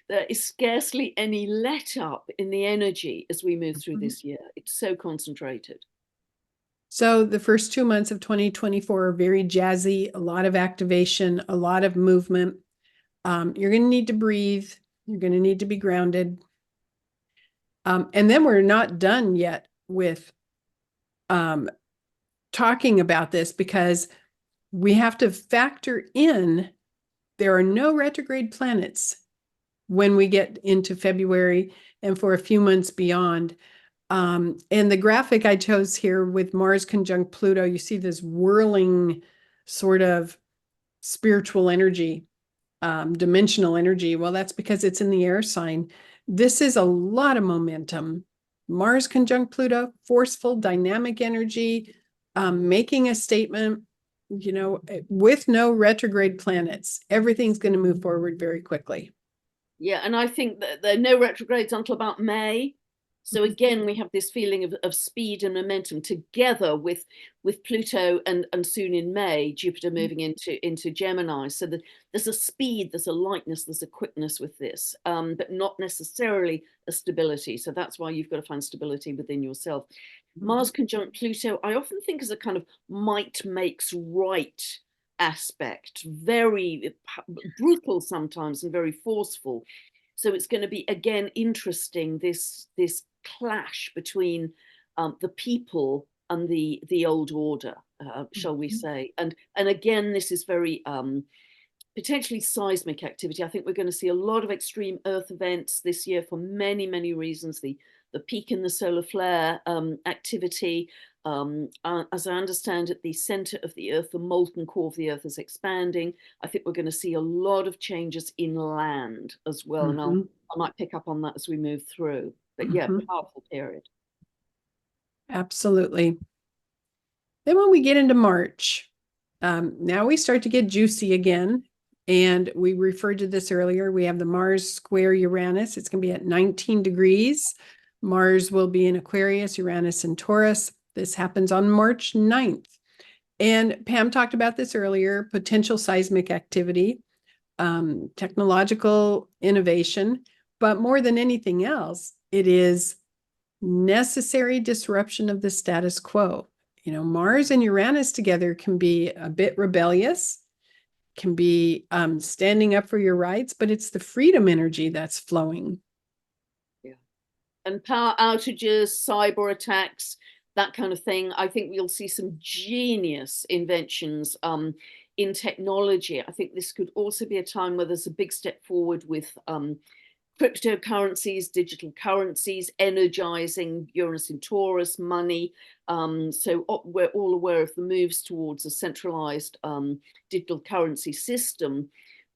there is scarcely any let up in the energy as we move through this year. It's so concentrated. So the first 2 months of 2024 are very jazzy, a lot of activation, a lot of movement. You're going to need to breathe. You're going to need to be grounded. And then we're not done yet with talking about this, because we have to factor in there are no retrograde planets when we get into February and for a few months beyond. And the graphic I chose here with Mars conjunct Pluto, you see this whirling sort of spiritual energy, dimensional energy. Well, that's because it's in the air sign. This is a lot of momentum. Mars conjunct Pluto, forceful, dynamic energy, making a statement, with no retrograde planets, everything's going to move forward very quickly. Yeah, and I think that there are no retrogrades until about May. So again, we have this feeling of speed and momentum together with Pluto and soon in May, Jupiter moving into Gemini. So there's a speed, there's a lightness, there's a quickness with this, but not necessarily a stability. So that's why you've got to find stability within yourself. Mars conjunct Pluto, I often think as a kind of might makes right aspect, very brutal sometimes and very forceful. So it's going to be, again, interesting, this clash between the people and the old order, shall we say. And again, this is very potentially seismic activity. I think we're going to see a lot of extreme Earth events this year for many, many reasons. The peak in the solar flare activity. As I understand it, the center of the Earth, the molten core of the Earth is expanding. I think we're going to see a lot of changes inland as well. And I might pick up on that as we move through. But yeah, powerful period. Absolutely. Then when we get into March, now we start to get juicy again. And we referred to this earlier. We have the Mars square Uranus. It's going to be at 19 degrees. Mars will be in Aquarius, Uranus in Taurus. This happens on March 9th. And Pam talked about this earlier, potential seismic activity, technological innovation, but more than anything else, it is necessary disruption of the status quo. Mars and Uranus together can be a bit rebellious, can be standing up for your rights, but it's the freedom energy that's flowing. Yeah. And power outages, cyber attacks, that kind of thing. I think we'll see some genius inventions in technology. I think this could also be a time where there's a big step forward with cryptocurrencies, digital currencies, energizing Uranus in Taurus, money. So we're all aware of the moves towards a centralized digital currency system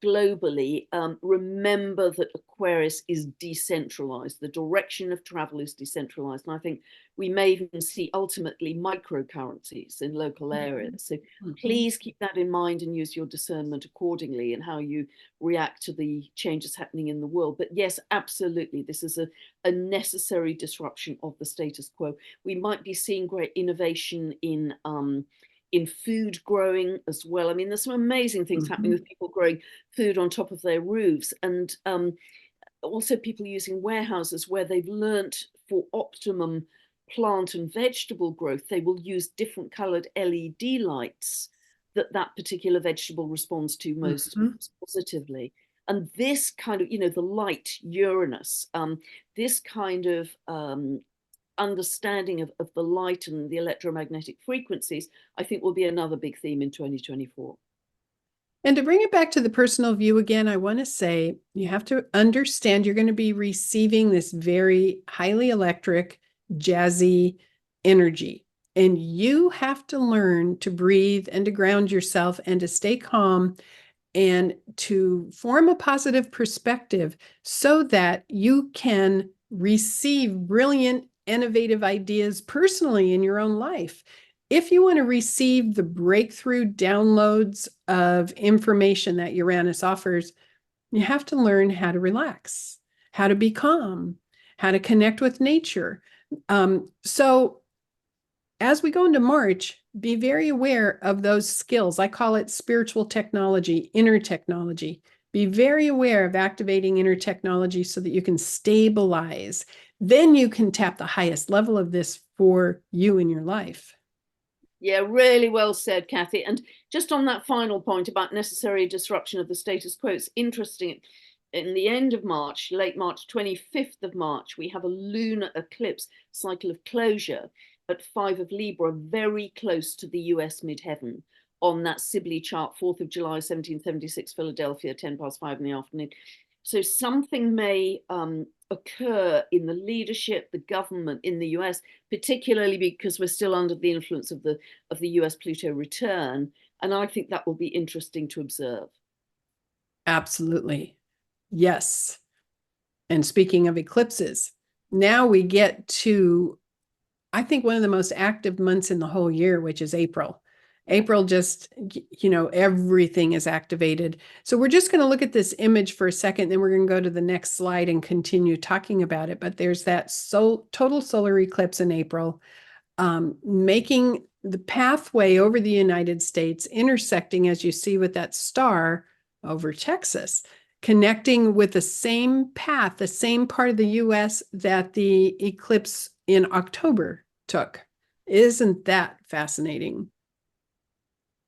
globally. Remember that Aquarius is decentralized. The direction of travel is decentralized. And I think we may even see ultimately microcurrencies in local areas. So please keep that in mind and use your discernment accordingly in how you react to the changes happening in the world. But yes, absolutely, this is a necessary disruption of the status quo. We might be seeing great innovation in food growing as well. I mean, there's some amazing things happening with people growing food on top of their roofs, and also people using warehouses where they've learnt for optimum plant and vegetable growth, they will use different colored LED lights that particular vegetable responds to most positively. And this kind of, the light Uranus, this kind of understanding of the light and the electromagnetic frequencies, I think will be another big theme in 2024. And to bring it back to the personal view again, I want to say you have to understand you're going to be receiving this very highly electric, jazzy energy. And you have to learn to breathe and to ground yourself and to stay calm and to form a positive perspective so that you can receive brilliant, innovative ideas personally in your own life. If you want to receive the breakthrough downloads of information that Uranus offers, you have to learn how to relax, how to be calm, how to connect with nature. So as we go into March, be very aware of those skills. I call it spiritual technology, inner technology. Be very aware of activating inner technology so that you can stabilize. Then you can tap the highest level of this for you in your life. Yeah, really well said, Kathy. And just on that final point about necessary disruption of the status quo, it's interesting. In the end of March, late March, 25th of March, we have a lunar eclipse cycle of closure at 5 of Libra, very close to the US midheaven on that Sibley chart, 4th of July, 1776, Philadelphia, 10 past 5 in the afternoon. So something may occur in the leadership, the government in the US, particularly because we're still under the influence of the US Pluto return. And I think that will be interesting to observe. Absolutely. Yes. And speaking of eclipses, now we get to, I think, one of the most active months in the whole year, which is April. April just, everything is activated. So we're just going to look at this image for a second, then we're going to go to the next slide and continue talking about it. But there's that total solar eclipse in April, making the pathway over the United States, intersecting, as you see with that star, over Texas, connecting with the same path, the same part of the US that the eclipse in October took. Isn't that fascinating?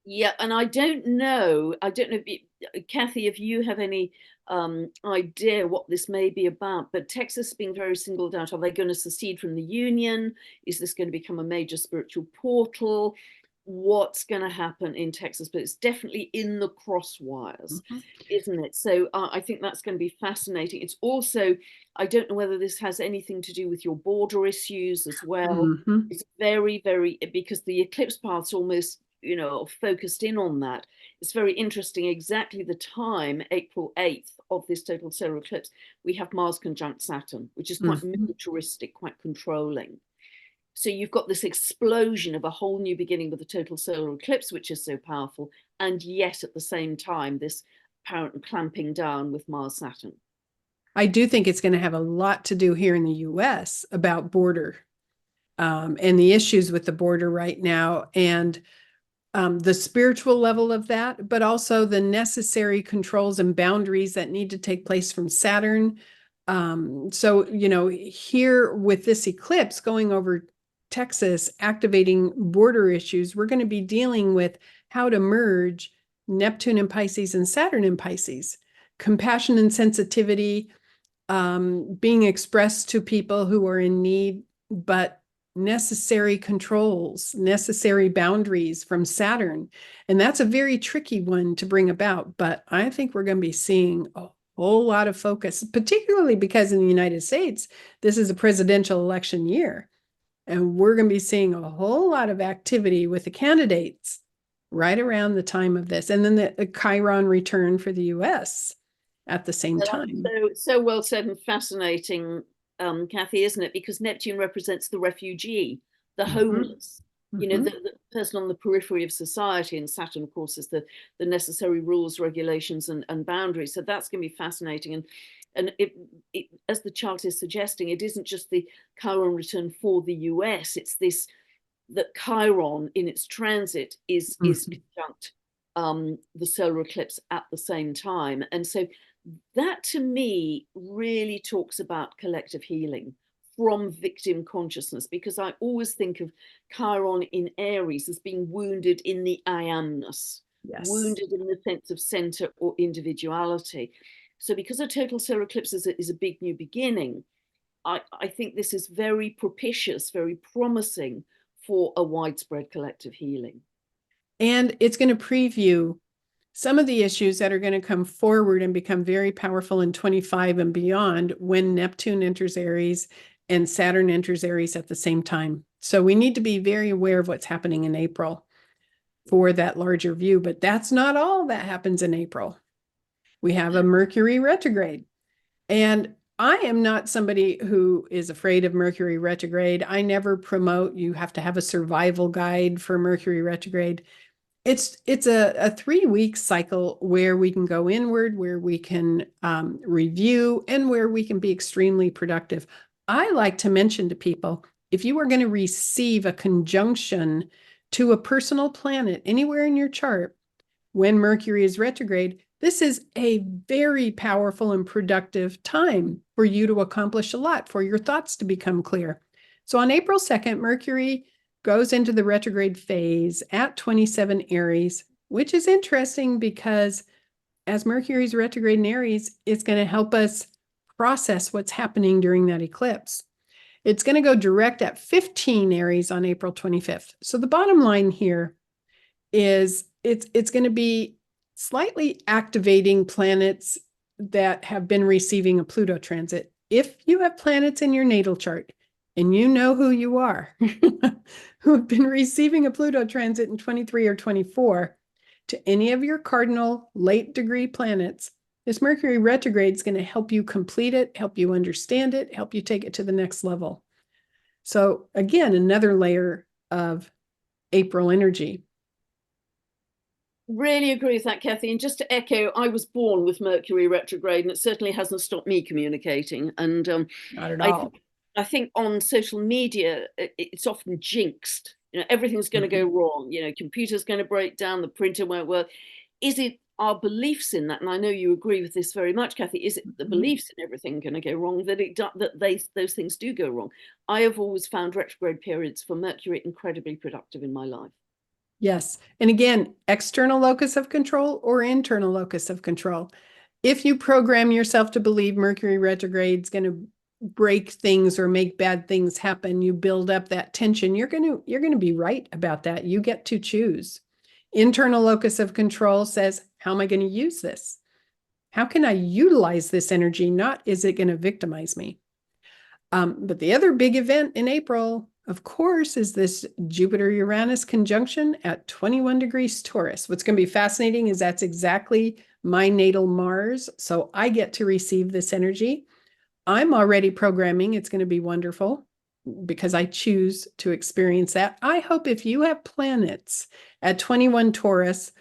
Yeah, and I don't know if Kathy, if you have any idea what this may be about, but Texas being very singled out, are they going to secede from the Union? Is this going to become a major spiritual portal? What's going to happen in Texas? But it's definitely in the crosswires, isn't it? So I think that's going to be fascinating. It's also, I don't know whether this has anything to do with your border issues as well. Mm-hmm. It's very, very, because the eclipse path's almost, focused in on that. It's very interesting. Exactly the time, April 8th, of this total solar eclipse, we have Mars conjunct Saturn, which is quite Mm-hmm. militaristic, quite controlling. So you've got this explosion of a whole new beginning with the total solar eclipse, which is so powerful, and yet at the same time, this apparent clamping down with Mars Saturn. I do think it's going to have a lot to do here in the US about border, and the issues with the border right now, and the spiritual level of that, but also the necessary controls and boundaries that need to take place from Saturn. So, here with this eclipse going over Texas, activating border issues, we're going to be dealing with how to merge Neptune in Pisces and Saturn in Pisces. Compassion and sensitivity, being expressed to people who are in need, but necessary controls, necessary boundaries from Saturn. And that's a very tricky one to bring about. But I think we're going to be seeing a whole lot of focus, particularly because in the United States, this is a presidential election year. And we're going to be seeing a whole lot of activity with the candidates right around the time of this. And then the Chiron return for the US at the same time. So well said and fascinating, Kathy, isn't it? Because Neptune represents the refugee, the homeless, the person on the periphery of society, and Saturn, of course, is the necessary rules, regulations, and boundaries. So that's going to be fascinating. And as the chart is suggesting, it isn't just the Chiron return for the US. It's this, that Chiron in its transit is conjunct the solar eclipse at the same time. And so that to me really talks about collective healing from victim consciousness, because I always think of Chiron in Aries as being wounded in the I amness, wounded in the sense of center or individuality. So because a total solar eclipse is a big new beginning, I think this is very propitious, very promising for a widespread collective healing. And it's going to preview some of the issues that are going to come forward and become very powerful in 25 and beyond when Neptune enters Aries and Saturn enters Aries at the same time. So we need to be very aware of what's happening in April for that larger view. But that's not all that happens in April. We have a Mercury retrograde. And I am not somebody who is afraid of Mercury retrograde. I never promote you have to have a survival guide for Mercury retrograde. It's a 3-week cycle where we can go inward, where we can review, and where we can be extremely productive. I like to mention to people, if you are going to receive a conjunction to a personal planet anywhere in your chart when Mercury is retrograde, this is a very powerful and productive time for you to accomplish a lot, for your thoughts to become clear. So on April 2nd, Mercury goes into the retrograde phase at 27 Aries, which is interesting because as Mercury's retrograde in Aries, it's going to help us process what's happening during that eclipse. It's going to go direct at 15 Aries on April 25th. So the bottom line here is it's going to be slightly activating planets that have been receiving a Pluto transit. If you have planets in your natal chart and you know who you are, who have been receiving a Pluto transit in 23 or 24, to any of your cardinal late degree planets, this Mercury retrograde is going to help you complete it, help you understand it, help you take it to the next level. So again, another layer of April energy. Really agree with that, Kathy. And just to echo, I was born with Mercury retrograde, and it certainly hasn't stopped me communicating. And Not at I all. think I think on social media, it's often jinxed. Everything's going to go wrong. Computer's going to break down, the printer won't work. Is it our beliefs in that? And I know you agree with this very much, Kathy. Is it the beliefs in everything going to go wrong that those things do go wrong? I have always found retrograde periods for Mercury incredibly productive in my life. Yes. And again, external locus of control or internal locus of control. If you program yourself to believe Mercury retrograde is going to break things or make bad things happen, you build up that tension, you're going to be right about that. You get to choose. Internal locus of control says, how am I going to use this? How can I utilize this energy? Not, is it going to victimize me? But the other big event in April, of course, is this Jupiter-Uranus conjunction at 21 degrees Taurus. What's going to be fascinating is that's exactly my natal Mars. So I get to receive this energy. I'm already programming. It's going to be wonderful because I choose to experience that. I hope if you have planets at 21 Taurus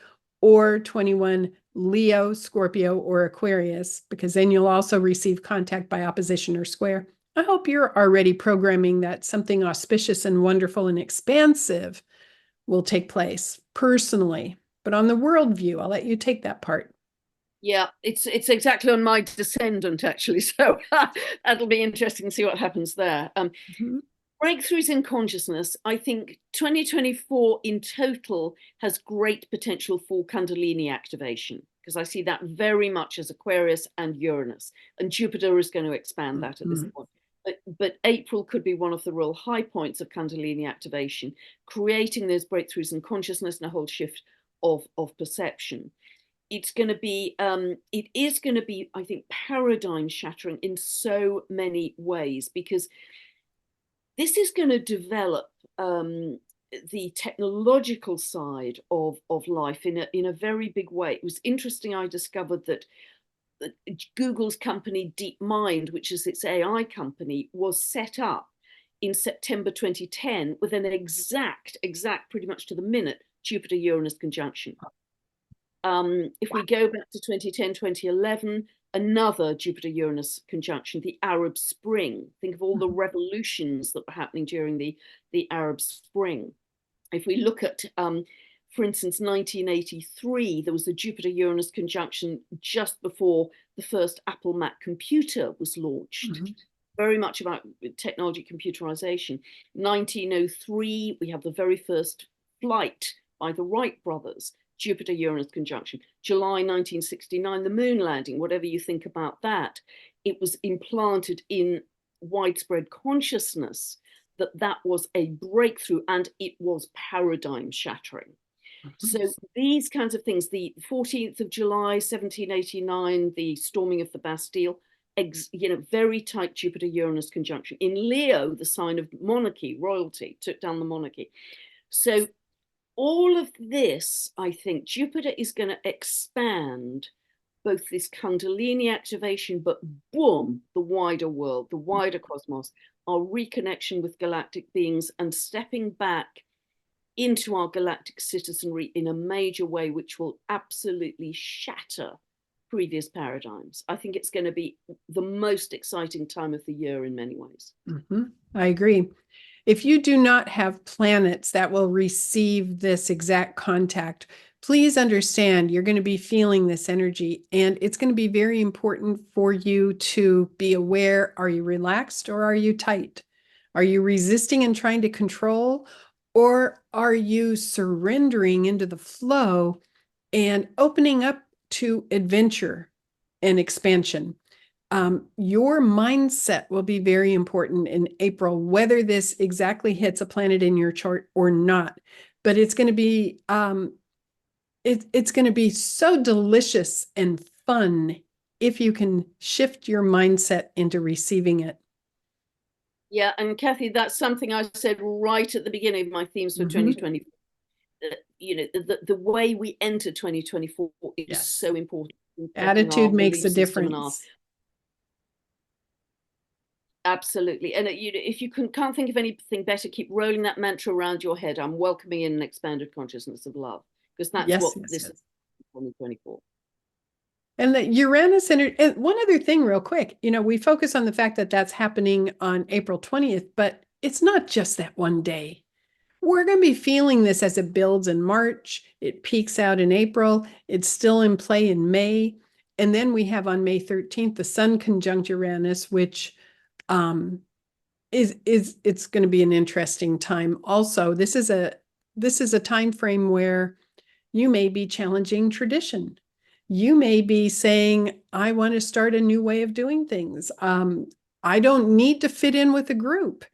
or 21 Leo, Scorpio, or Aquarius, because then you'll also receive contact by opposition or square. I hope you're already programming that something auspicious and wonderful and expansive will take place personally. But on the worldview, I'll let you take that part. Yeah, it's exactly on my descendant, actually. So that'll be interesting to see what happens there. Breakthroughs in consciousness, I think 2024 in total has great potential for Kundalini activation, because I see that very much as Aquarius and Uranus, and Jupiter is going to expand that at this point. But April could be one of the real high points of Kundalini activation, creating those breakthroughs in consciousness and a whole shift of perception. It is going to be, I think, paradigm shattering in so many ways, because this is going to develop the technological side of life in a very big way. It was interesting, I discovered that Google's company DeepMind, which is its AI company, was set up in September 2010 with an exact, pretty much to the minute, Jupiter-Uranus conjunction. If we go back to 2010, 2011, another Jupiter-Uranus conjunction, the Arab Spring. Think of all the revolutions that were happening during the Arab Spring. If we look at, for instance, 1983, there was a Jupiter-Uranus conjunction just before the first Apple Mac computer was launched. Very much about technology computerization. 1903, we have the very first flight by the Wright brothers, Jupiter-Uranus conjunction. July 1969, the moon landing, whatever you think about that, it was implanted in widespread consciousness that was a breakthrough, and it was paradigm shattering. So these kinds of things, the 14th of July, 1789, the storming of the Bastille, very tight Jupiter-Uranus conjunction. In Leo, the sign of monarchy, royalty, took down the monarchy. So all of this, I think, Jupiter is going to expand both this Kundalini activation, but boom, the wider world, the wider cosmos, our reconnection with galactic beings, and stepping back into our galactic citizenry in a major way, which will absolutely shatter previous paradigms. I think it's going to be the most exciting time of the year in many ways. I agree. If you do not have planets that will receive this exact contact, please understand you're going to be feeling this energy, and it's going to be very important for you to be aware. Are you relaxed or are you tight? Are you resisting and trying to control? Or are you surrendering into the flow and opening up to adventure and expansion? Your mindset will be very important in April, whether this exactly hits a planet in your chart or not. But it's going to be it's going to be so delicious and fun if you can shift your mindset into receiving it. Yeah, and Kathy, that's something I said right at the beginning of my themes for Mhm. 2024. You know, the way we enter 2024 is Yes. so important in setting our Attitude makes belief a system and our difference. absolutely. And you know, if you can't think of anything better, keep rolling that mantra around your head. I'm welcoming in an expanded consciousness of love, because that's Yes, what yes, this is yes. 2024. And the Uranus energy, and one other thing real quick, we focus on the fact that that's happening on April 20th, but it's not just that one day. We're going to be feeling this as it builds in March. It peaks out in April. It's still in play in May. And then we have on May 13th, the Sun conjunct Uranus, which um, is it's going to be an interesting time. Also, this is a time frame where you may be challenging tradition. You may be saying, I want to start a new way of doing things. I don't need to fit in with a group.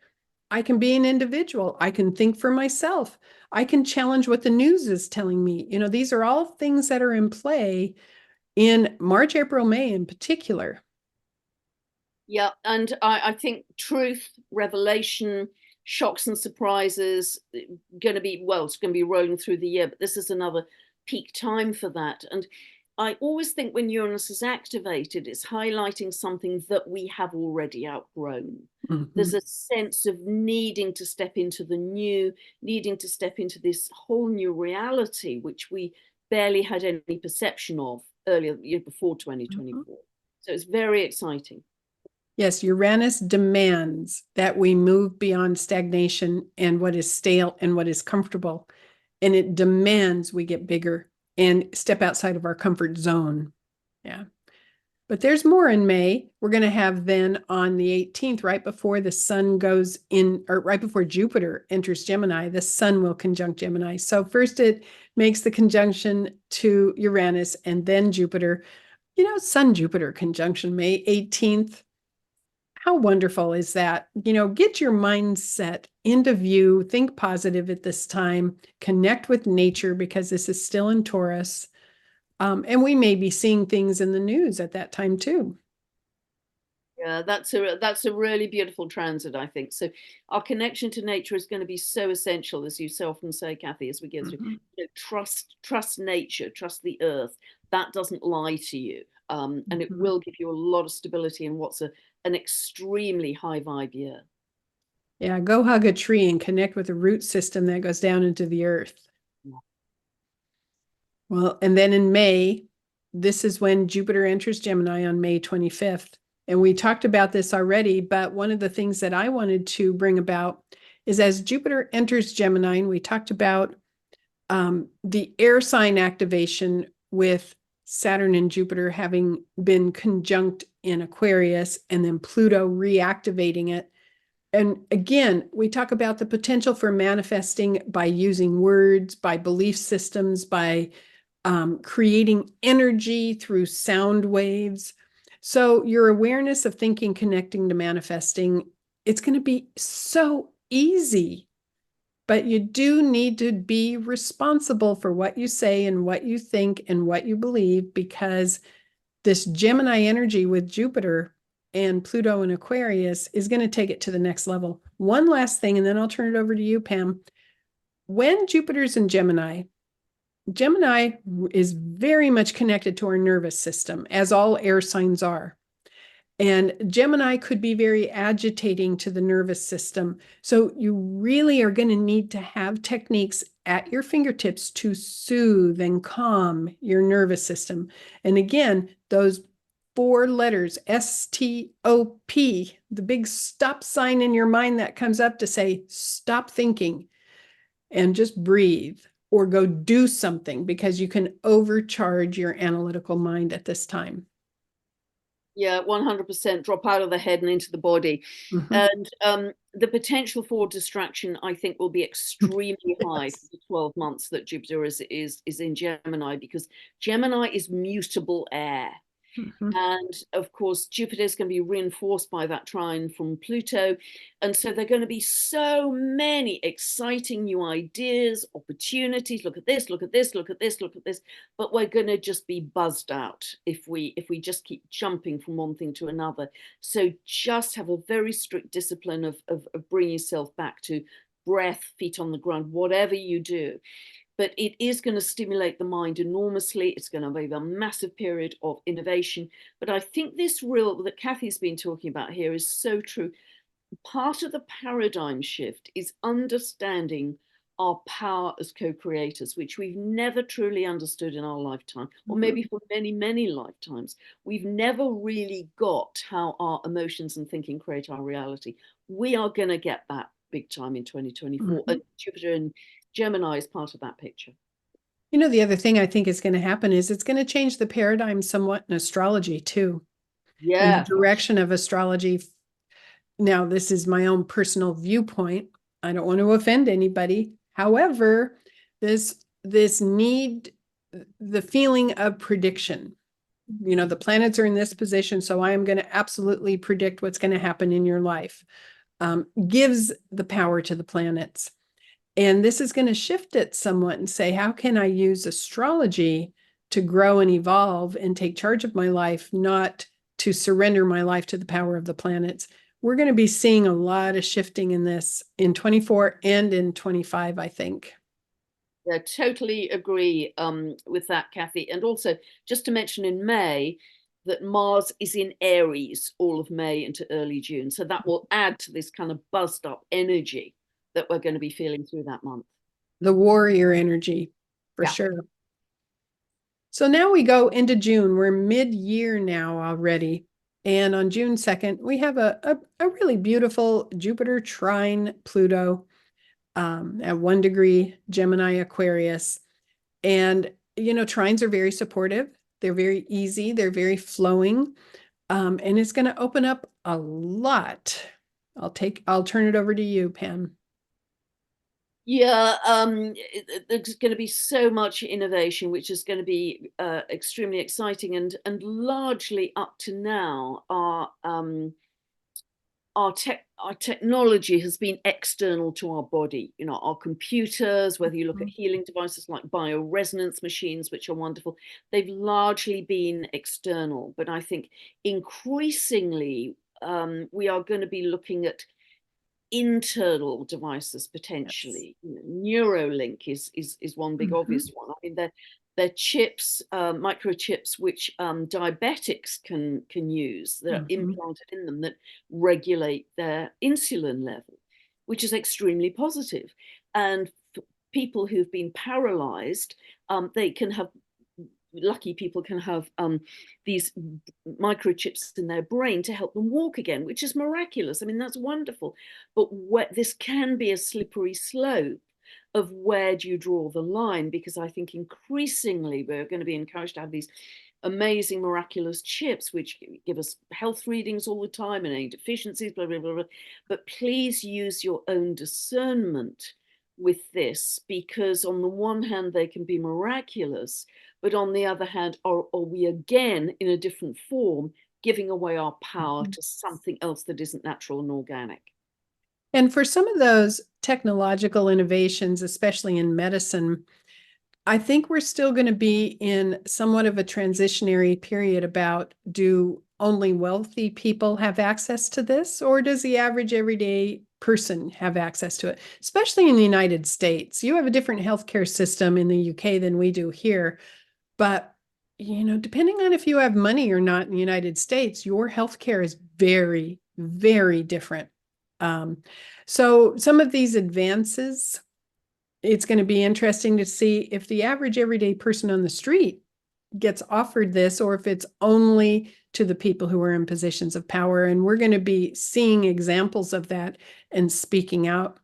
I can be an individual. I can think for myself. I can challenge what the news is telling me. These are all things that are in play in March, April, May in particular. Yeah, and I think truth, revelation, shocks and surprises going to be, well, it's going to be rolling through the year, but this is another peak time for that. And I always think when Uranus is activated, it's highlighting something that we have already outgrown. There's Mhm. a sense of needing to step into the new, needing to step into this whole new reality, which we barely had any perception of earlier, before Mhm. 2024. So it's very exciting. Yes, Uranus demands that we move beyond stagnation and what is stale and what is comfortable. And it demands we get bigger and step outside of our comfort zone. Yeah. But there's more in May. We're going to have then on the 18th, right before the sun goes in, or right before Jupiter enters Gemini, the sun will conjunct Gemini. So first it makes the conjunction to Uranus and then Jupiter. Sun Jupiter conjunction, May 18th. How wonderful is that? Get your mindset into view, think positive at this time, connect with nature because this is still in Taurus. And we may be seeing things in the news at that time too. Yeah, that's a really beautiful transit, I think. So our connection to nature is going to be so essential, as you so often say, Kathy, as we go through. Mhm. Trust nature, trust the earth. That doesn't lie to you, and it Mhm. will give you a lot of stability in what's an extremely high vibe year. Yeah, go hug a tree and connect with the root system that goes down into the earth. Well, and then in May, this is when Jupiter enters Gemini on May 25th. And we talked about this already, but one of the things that I wanted to bring about is as Jupiter enters Gemini, and we talked about the air sign activation with Saturn and Jupiter having been conjunct in Aquarius and then Pluto reactivating it. And again, we talk about the potential for manifesting by using words, by belief systems, by creating energy through sound waves. So your awareness of thinking, connecting to manifesting, it's going to be so easy, but you do need to be responsible for what you say and what you think and what you believe, because this Gemini energy with Jupiter and Pluto and Aquarius is going to take it to the next level. One last thing, and then I'll turn it over to you, Pam. When Jupiter's in Gemini, Gemini is very much connected to our nervous system, as all air signs are. And Gemini could be very agitating to the nervous system. So you really are going to need to have techniques at your fingertips to soothe and calm your nervous system. And again, those four letters, STOP, the big stop sign in your mind that comes up to say, stop thinking and just breathe or go do something, because you can overcharge your analytical mind at this time. Yeah, 100% drop out of the head and into the body. Mhm. And the potential for distraction, I think, will be extremely high for Yes. the 12 months that Jupiter is in Gemini, because Gemini is mutable air. Mhm. And of course, Jupiter is going to be reinforced by that trine from Pluto. And so there are going to be so many exciting new ideas, opportunities. Look at this, look at this, look at this, look at this. But we're going to just be buzzed out if we just keep jumping from one thing to another. So just have a very strict discipline of bringing yourself back to breath, feet on the ground, whatever you do, but it is going to stimulate the mind enormously. It's going to be a massive period of innovation. But I think this real that Kathy's been talking about here is so true. Part of the paradigm shift is understanding our power as co-creators, which we've never truly understood in our lifetime, or maybe for many, many lifetimes. We've never really got how our emotions and thinking create our reality. We are going to get that big time in 2024, Mhm. and Jupiter and Gemini is part of that picture. You know, the other thing I think is going to happen is it's going to change the paradigm somewhat in astrology too, and the Yeah. direction of astrology. Now, this is my own personal viewpoint. I don't want to offend anybody. However, this need, the feeling of prediction. You know, the planets are in this position, so I am going to absolutely predict what's going to happen in your life. Gives the power to the planets. And this is going to shift it somewhat and say, how can I use astrology to grow and evolve and take charge of my life, not to surrender my life to the power of the planets? We're going to be seeing a lot of shifting in this in 24 and in 25, I think. I totally agree with that, Kathy. And also, just to mention in May, that Mars is in Aries all of May into early June. So that will add to this kind of buzzed up energy that we're going to be feeling through that month. The warrior energy, for Yeah. sure. So now we go into June. We're mid-year now already. And on June 2nd, we have a really beautiful Jupiter trine Pluto at 1 degree Gemini Aquarius. And, you know, trines are very supportive. They're very easy. They're very flowing. And it's going to open up a lot. I'll turn it over to you, Pam. Yeah, there's going to be so much innovation, which is going to be extremely exciting, and largely up to now, our technology has been external to our body. You know, our computers, whether you look at healing devices like bioresonance machines, which are wonderful, they've largely been external. But I think increasingly we are going to be looking at internal devices Yes. potentially. Neuralink is one big Mhm. obvious one. I mean, they're chips, microchips, which diabetics can use that are Mhm. implanted in them that regulate their insulin level, which is extremely positive. And for people who've been paralyzed, they can have lucky people can have these microchips in their brain to help them walk again, which is miraculous. I mean, that's wonderful. But this can be a slippery slope of where do you draw the line? Because I think increasingly we're going to be encouraged to have these amazing, miraculous chips, which give us health readings all the time and any deficiencies, blah, blah, blah, blah. But please use your own discernment with this, because on the one hand, they can be miraculous, but on the other hand, are we again in a different form giving away our power Mhm. to something else that isn't natural and organic? And for some of those technological innovations, especially in medicine, I think we're still going to be in somewhat of a transitionary period about, do only wealthy people have access to this, or does the average everyday person have access to it? Especially in the United States. You have a different healthcare system in the UK than we do here. But, you know, depending on if you have money or not in the United States, your healthcare is very, very different. Um, so some of these advances, it's going to be interesting to see if the average everyday person on the street gets offered this, or if it's only to the people who are in positions of power. And we're going to be seeing examples of that and speaking out.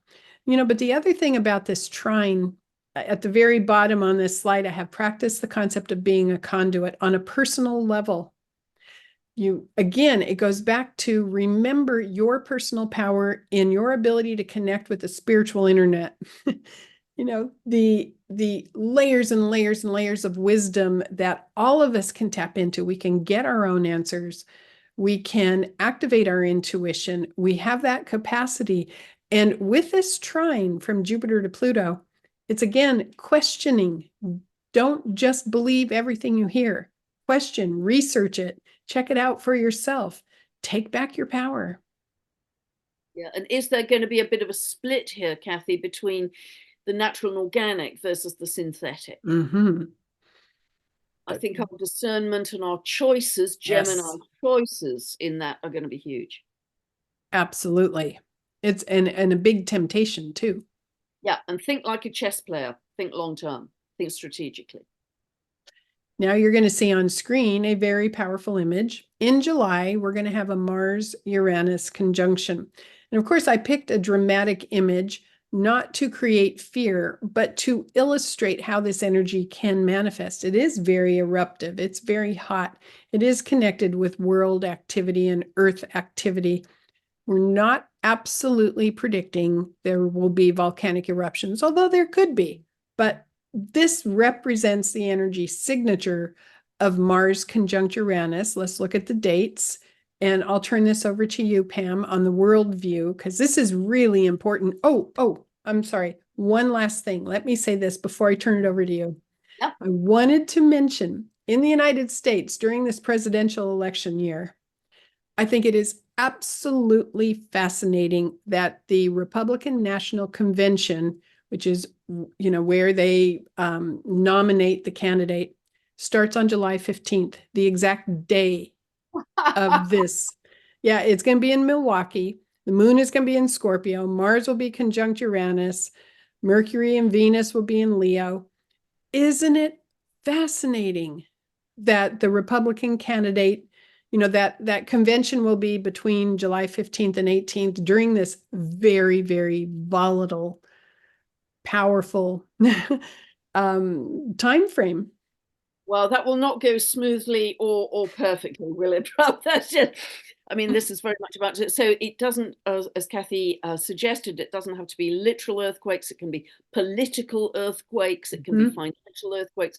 You know, but the other thing about this trine, at the very bottom on this slide, I have practiced the concept of being a conduit on a personal level. Again, it goes back to remember your personal power in your ability to connect with the spiritual internet. The layers and layers and layers of wisdom that all of us can tap into. We can get our own answers. We can activate our intuition. We have that capacity. And with this trine from Jupiter to Pluto, it's again questioning. Don't just believe everything you hear. Question, research it, check it out for yourself. Take back your power. Yeah, and is there going to be a bit of a split here, Kathy, between the natural and organic versus the synthetic? Mm-hmm. I think our discernment and our choices, Gemini Yes, choices in that are going to be huge. absolutely. It's and a big temptation too. Yeah, and think like a chess player, think long term, think strategically. Now you're going to see on screen a very powerful image. In July, we're going to have a Mars-Uranus conjunction. And of course, I picked a dramatic image not to create fear, but to illustrate how this energy can manifest. It is very eruptive. It's very hot. It is connected with world activity and Earth activity. We're not absolutely predicting there will be volcanic eruptions, although there could be. But this represents the energy signature of Mars conjunct Uranus. Let's look at the dates. And I'll turn this over to you, Pam, on the world view, because this is really important. I'm sorry. One last thing. Let me say this before I turn it over to you. Yep. I wanted to mention in the United States during this presidential election year, I think it is absolutely fascinating that the Republican National Convention, which is where they nominate the candidate, starts on July 15th, the exact day of this. Yeah, it's going to be in Milwaukee. The moon is going to be in Scorpio. Mars will be conjunct Uranus. Mercury and Venus will be in Leo. Isn't it fascinating that the Republican candidate, that convention will be between July 15th and 18th during this very, very volatile, powerful time frame? Well, that will not go smoothly or perfectly, will it? That's just, I mean, this is very much about it. So it doesn't, as Kathy suggested, it doesn't have to be literal earthquakes. It can be political earthquakes. It can be financial earthquakes.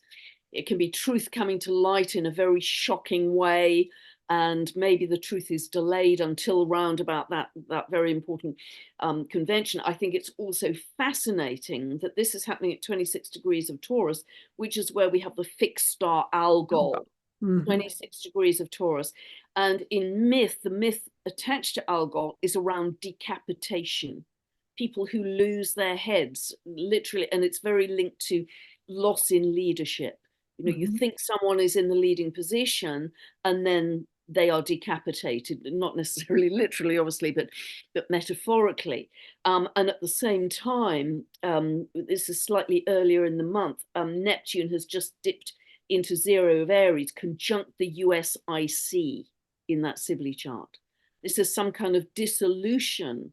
It can be truth coming to light in a very shocking way. And maybe the truth is delayed until round about that very important convention. I think it's also fascinating that this is happening at 26 degrees of Taurus, which is where we have the fixed star Algol, 26 degrees of Taurus. And in myth, the myth attached to Algol is around decapitation, people who lose their heads, literally, and it's very linked to loss in leadership. You think someone is in the leading position and then they are decapitated, not necessarily literally, obviously, but metaphorically. And at the same time, this is slightly earlier in the month, Neptune has just dipped into 0 of Aries, conjunct the USIC in that Sibley chart. This is some kind of dissolution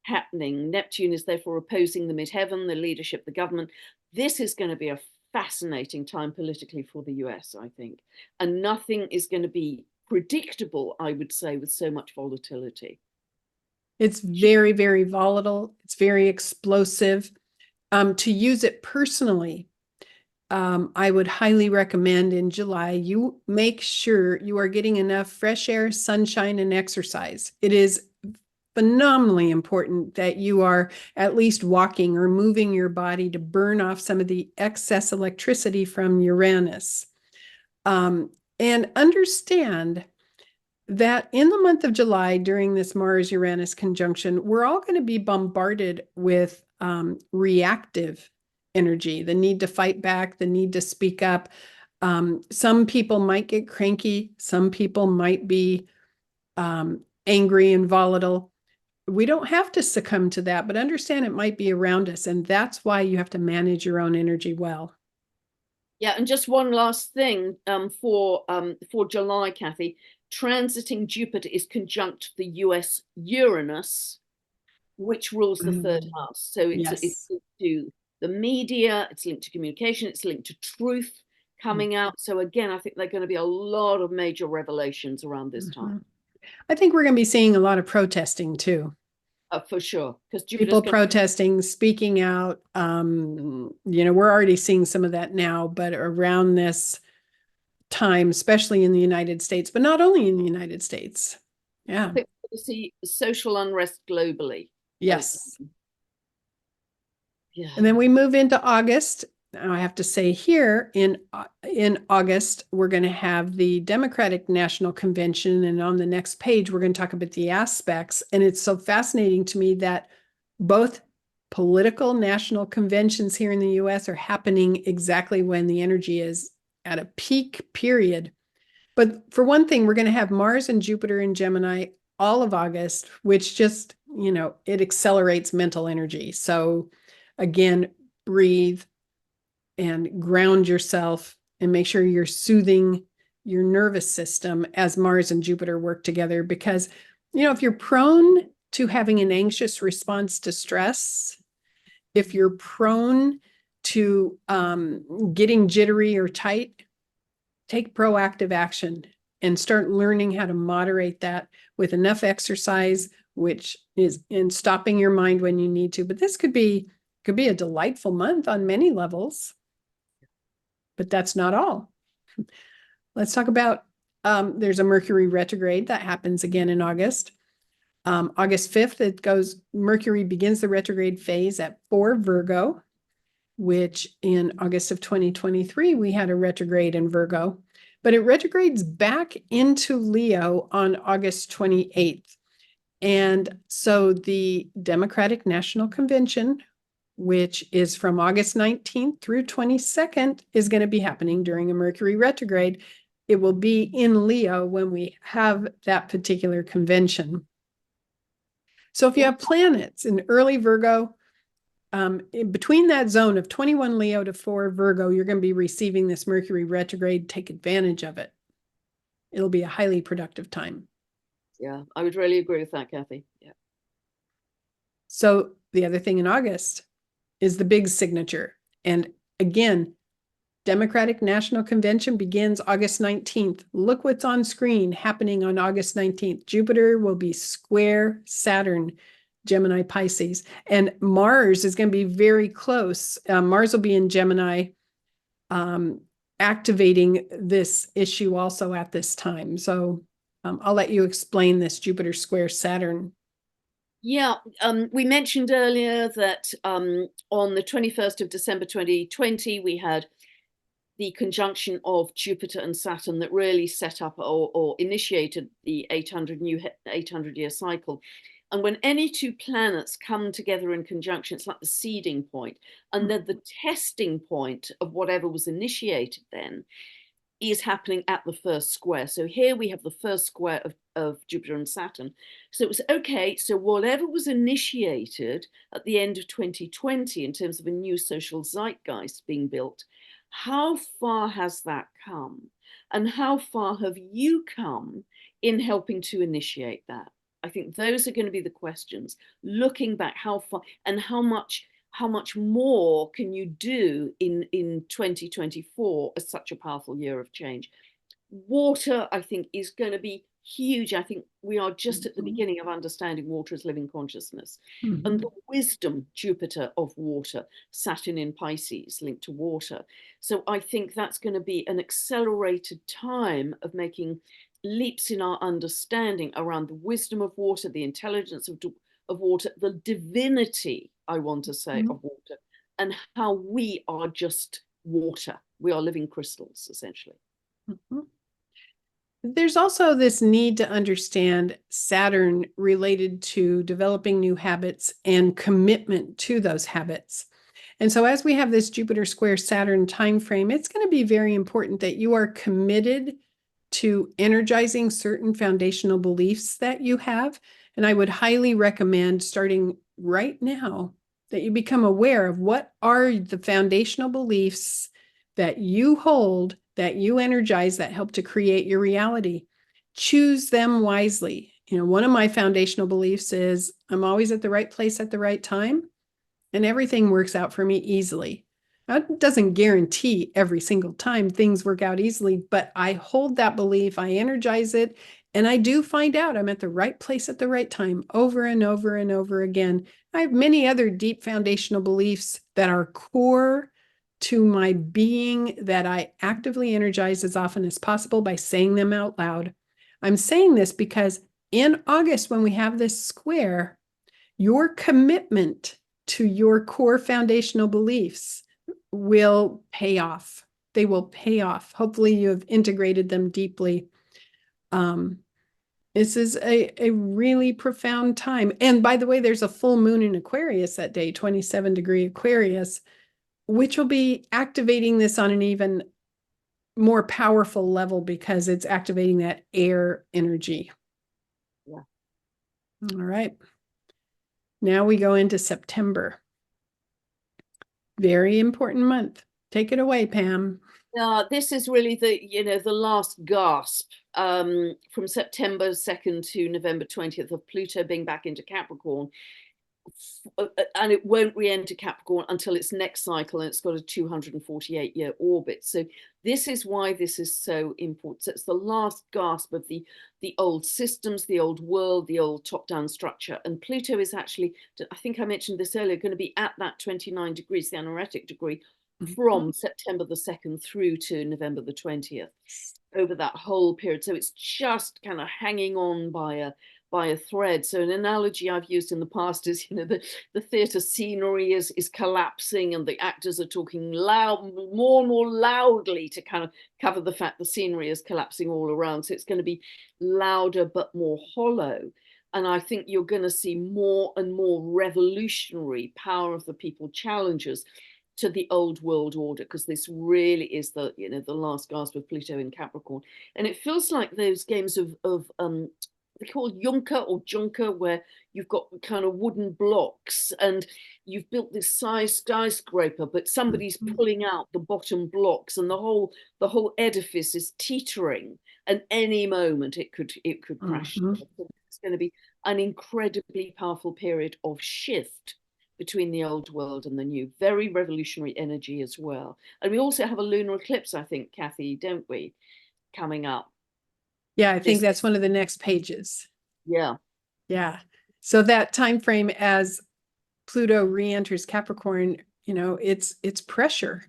happening. Neptune is therefore opposing the midheaven, the leadership, the government. This is going to be a fascinating time politically for the US, I think. And nothing is going to be predictable, I would say, with so much volatility. It's very, very volatile. It's very explosive. To use it personally, I would highly recommend in July, you make sure you are getting enough fresh air, sunshine, and exercise. It is phenomenally important that you are at least walking or moving your body to burn off some of the excess electricity from Uranus. And understand that in the month of July, during this Mars-Uranus conjunction, we're all going to be bombarded with reactive energy, the need to fight back, the need to speak up. Some people might get cranky. Some people might be angry and volatile. We don't have to succumb to that, but understand it might be around us. And that's why you have to manage your own energy well. Yeah, and just one last thing for July, Kathy. Transiting Jupiter is conjunct the US Uranus, which rules the third house. So it's Yes. linked to the media, it's linked to communication, it's linked to truth, coming out. So again, I think there are going to be a lot of major revelations around this time. I think we're going to be seeing a lot of protesting too. For sure, because People protesting, speaking out. We're already seeing some of that now, but around this time, especially in the United States, but not only in the United States. Yeah. I think we'll see social unrest globally. Yes. Yeah. And then we move into August. Now I have to say here in August, we're going to have the Democratic National Convention. And on the next page, we're going to talk about the aspects. And it's so fascinating to me that both political national conventions here in the US are happening exactly when the energy is at a peak period. But for one thing, we're going to have Mars and Jupiter in Gemini all of August, which just, it accelerates mental energy. So again, breathe and ground yourself and make sure you're soothing your nervous system as Mars and Jupiter work together. Because, if you're prone to having an anxious response to stress, if you're prone to getting jittery or tight, take proactive action and start learning how to moderate that with enough exercise, which is in stopping your mind when you need to. But this could be a delightful month on many levels, but that's not all. Let's talk about, there's a Mercury retrograde that happens again in August. August 5th, Mercury begins the retrograde phase at 4 Virgo, which in August of 2023, we had a retrograde in Virgo, but it retrogrades back into Leo on August 28th. And so the Democratic National Convention, which is from August 19th through 22nd, is going to be happening during a Mercury retrograde. It will be in Leo when we have that particular convention. So if you have planets in early Virgo, in between that zone of 21 Leo to 4 Virgo, you're going to be receiving this Mercury retrograde. Take advantage of it. It'll be a highly productive time. Yeah, I would really agree with that, Kathy. Yeah. So the other thing in August is the big signature. And again, Democratic National Convention begins August 19th. Look what's on screen happening on August 19th. Jupiter will be square Saturn, Gemini, Pisces, and Mars is going to be very close. Mars will be in Gemini, activating this issue also at this time. So I'll let you explain this Jupiter square Saturn. Yeah, we mentioned earlier that on the 21st of December 2020, we had the conjunction of Jupiter and Saturn that really set up or initiated the 800-year cycle. And when any two planets come together in conjunction, it's like the seeding point, and then the testing point of whatever was initiated then is happening at the first square. So here we have the first square of Jupiter and Saturn. So it was okay. So whatever was initiated at the end of 2020 in terms of a new social zeitgeist being built, how far has that come? And how far have you come in helping to initiate that? I think those are going to be the questions. Looking back, how far and how much more can you do in 2024 as such a powerful year of change? Water, I think, is going to be huge. I think we are just at the beginning of understanding water as living consciousness. And the wisdom, Jupiter of water, Saturn in Pisces linked to water. So I think that's going to be an accelerated time of making leaps in our understanding around the wisdom of water, the intelligence of water, the divinity, I want to say, of water, and how we are just water. We are living crystals, essentially. There's also this need to understand Saturn related to developing new habits and commitment to those habits. And so as we have this Jupiter square Saturn timeframe, it's going to be very important that you are committed to energizing certain foundational beliefs that you have. And I would highly recommend starting right now that you become aware of what are the foundational beliefs that you hold, that you energize, that help to create your reality. Choose them wisely. One of my foundational beliefs is I'm always at the right place at the right time, and everything works out for me easily. That doesn't guarantee every single time things work out easily, but I hold that belief, I energize it, and I do find out I'm at the right place at the right time over and over and over again. I have many other deep foundational beliefs that are core to my being that I actively energize as often as possible by saying them out loud. I'm saying this because in August, when we have this square, your commitment to your core foundational beliefs will pay off. They will pay off. Hopefully, you have integrated them deeply. This is a really profound time. And by the way, there's a full moon in Aquarius that day, 27-degree Aquarius, which will be activating this on an even more powerful level because it's activating that air energy. Yeah. All right. Now we go into September. Very important month. Take it away, Pam. This is really the last gasp from September 2nd to November 20th of Pluto being back into Capricorn. And it won't re-enter Capricorn until its next cycle, and it's got a 248-year orbit. So this is why this is so important. So it's the last gasp of the old systems, the old world, the old top-down structure. And Pluto is actually, I think I mentioned this earlier, going to be at that 29 degrees, the anaretic degree, from September the 2nd through to November the 20th, over that whole period. So it's just kind of hanging on by a thread. So an analogy I've used in the past is, the theatre scenery is collapsing and the actors are talking more and more loudly to kind of cover the fact the scenery is collapsing all around. So it's going to be louder but more hollow. And I think you're going to see more and more revolutionary power of the people challenges to the old world order, because this really is the last gasp of Pluto in Capricorn. And it feels like those games of they call Junker or Junker, where you've got kind of wooden blocks and you've built this size skyscraper, but somebody's pulling out the bottom blocks and the whole edifice is teetering, and any moment it could crash. It's going to be an incredibly powerful period of shift between the old world and the new. Very revolutionary energy as well. And we also have a lunar eclipse, I think, Kathy, don't we, coming up? Yeah, I think that's one of the next pages. Yeah. Yeah. So that time frame as Pluto re-enters Capricorn, it's pressure.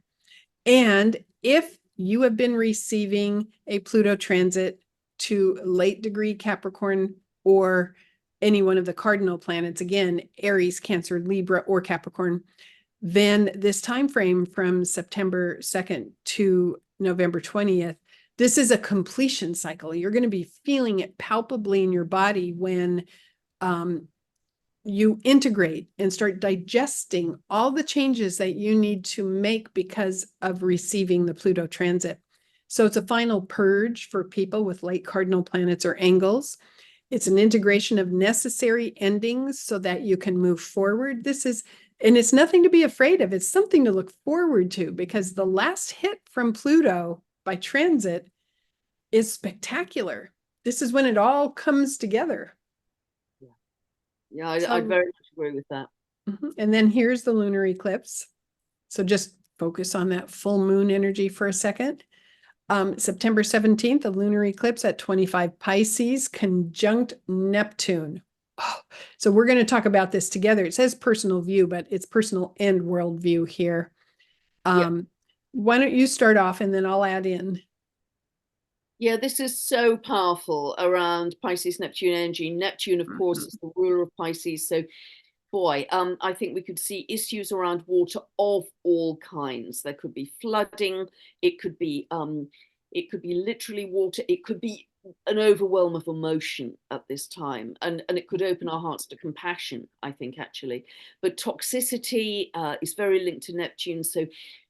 And if you have been receiving a Pluto transit to late degree Capricorn or any one of the cardinal planets, again, Aries, Cancer, Libra, or Capricorn, then this time frame from September 2nd to November 20th, this is a completion cycle. You're going to be feeling it palpably in your body when you integrate and start digesting all the changes that you need to make because of receiving the Pluto transit. So it's a final purge for people with late cardinal planets or angles. It's an integration of necessary endings so that you can move forward. And it's nothing to be afraid of. It's something to look forward to, because the last hit from Pluto by transit is spectacular. This is when it all comes together. Yeah, I very much agree with that. And then here's the lunar eclipse. So just focus on that full moon energy for a second. September 17th, a lunar eclipse at 25 Pisces, conjunct Neptune. Oh, so we're going to talk about this together. It says personal view, but it's personal and world view here. Why don't you start off and then I'll add in. Yeah, this is so powerful around Pisces Neptune energy. Neptune, of course, is the ruler of Pisces. So, boy, I think we could see issues around water of all kinds. There could be flooding. It could be literally water. It could be an overwhelm of emotion at this time, and it could open our hearts to compassion, I think, actually. But toxicity is very linked to Neptune. So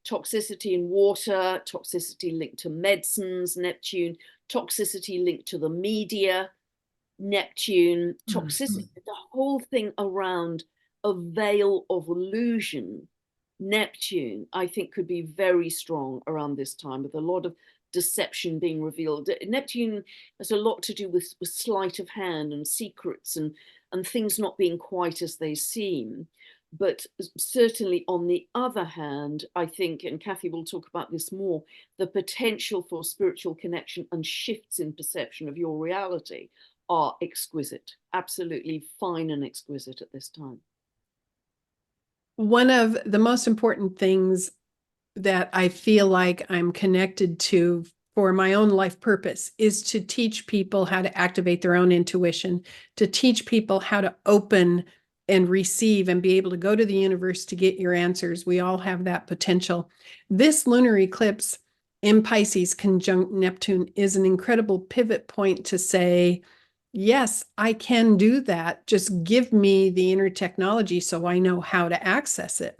toxicity in water, toxicity linked to medicines, Neptune, toxicity linked to the media, Neptune, toxicity, the whole thing around a veil of illusion, Neptune, I think, could be very strong around this time, with a lot of deception being revealed. Neptune has a lot to do with sleight of hand and secrets and things not being quite as they seem. But certainly on the other hand, I think, and Kathy will talk about this more, the potential for spiritual connection and shifts in perception of your reality are exquisite, absolutely fine and exquisite at this time. One of the most important things that I feel like I'm connected to for my own life purpose is to teach people how to activate their own intuition, to teach people how to open and receive and be able to go to the universe to get your answers. We all have that potential. This lunar eclipse in Pisces conjunct Neptune is an incredible pivot point to say, yes, I can do that. Just give me the inner technology so I know how to access it.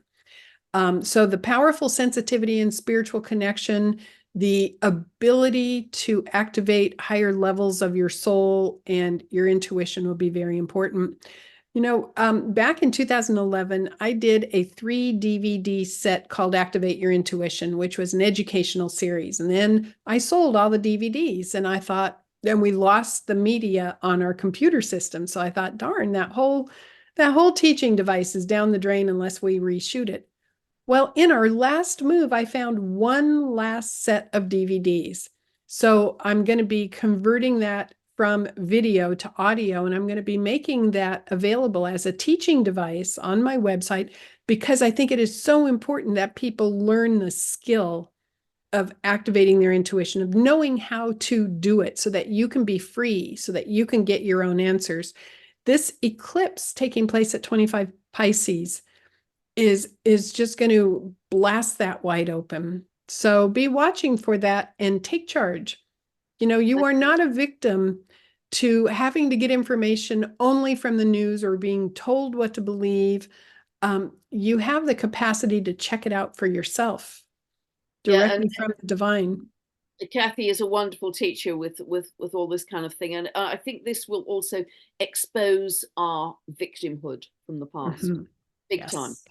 So the powerful sensitivity and spiritual connection, the ability to activate higher levels of your soul and your intuition will be very important. Back in 2011, I did a 3 DVD set called Activate Your Intuition, which was an educational series. And then I sold all the DVDs and I thought, then we lost the media on our computer system. So I thought, darn, that whole teaching device is down the drain unless we reshoot it. Well, in our last move, I found one last set of DVDs. So I'm going to be converting that from video to audio, and I'm going to be making that available as a teaching device on my website because I think it is so important that people learn the skill of activating their intuition, of knowing how to do it so that you can be free, so that you can get your own answers. This eclipse taking place at 25 Pisces is just going to blast that wide open. So be watching for that and take charge. You are not a victim to having to get information only from the news or being told what to believe. You have the capacity to check it out for yourself Yeah, directly from the divine. Kathy is a wonderful teacher with all this kind of thing, and I think this will also expose our victimhood from the past, Mhm. big time. Yes.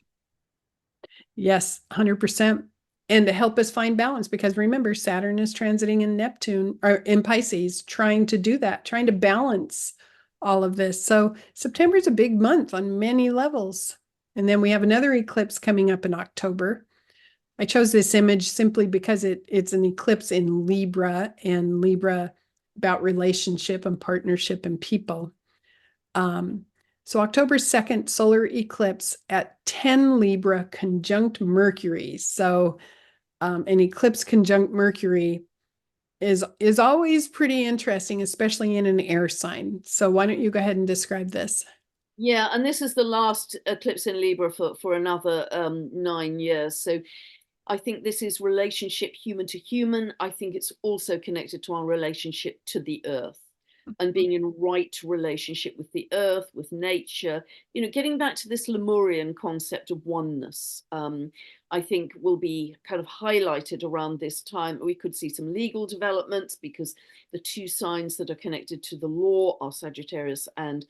Yes, 100%. And to help us find balance, because remember, Saturn is transiting in Neptune or in Pisces, trying to do that, trying to balance all of this. So September is a big month on many levels. And then we have another eclipse coming up in October. I chose this image simply because it's an eclipse in Libra, and Libra about relationship and partnership and people. So October 2nd, solar eclipse at 10 Libra conjunct Mercury. So an eclipse conjunct Mercury is always pretty interesting, especially in an air sign. So why don't you go ahead and describe this? Yeah, and this is the last eclipse in Libra for another 9 years. So I think this is relationship human to human. I think it's also connected to our relationship to the earth and being in right relationship with the earth, with nature, getting back to this Lemurian concept of oneness. I think will be kind of highlighted around this time. We could see some legal developments because the two signs that are connected to the law are Sagittarius and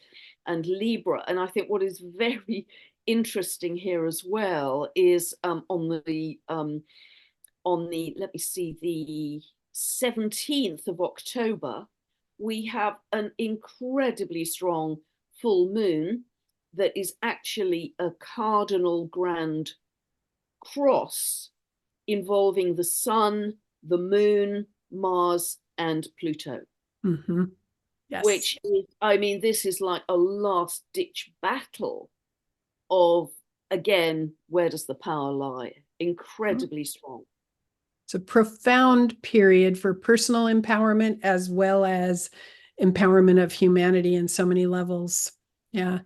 Libra. And I think what is very interesting here as well is on the let me see, the 17th of October, we have an incredibly strong full moon that is actually a cardinal grand cross involving the sun, the moon, Mars, and Pluto. Mm-hmm. Yes. Which is, I mean, this is like a last ditch battle of, again, where does the power lie? Incredibly strong. It's a profound period for personal empowerment as well as empowerment of humanity in so many levels. Yeah.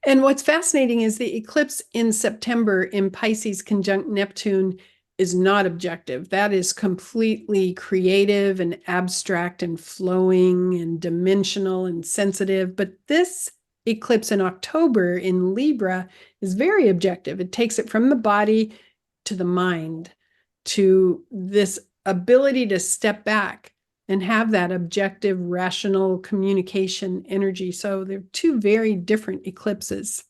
And what's fascinating is the eclipse in September in Pisces conjunct Neptune is not objective. That is completely creative and abstract and flowing and dimensional and sensitive. But this eclipse in October in Libra is very objective. It takes it from the body to the mind, to this ability to step back and have that objective, rational communication energy. So they're two very different eclipses.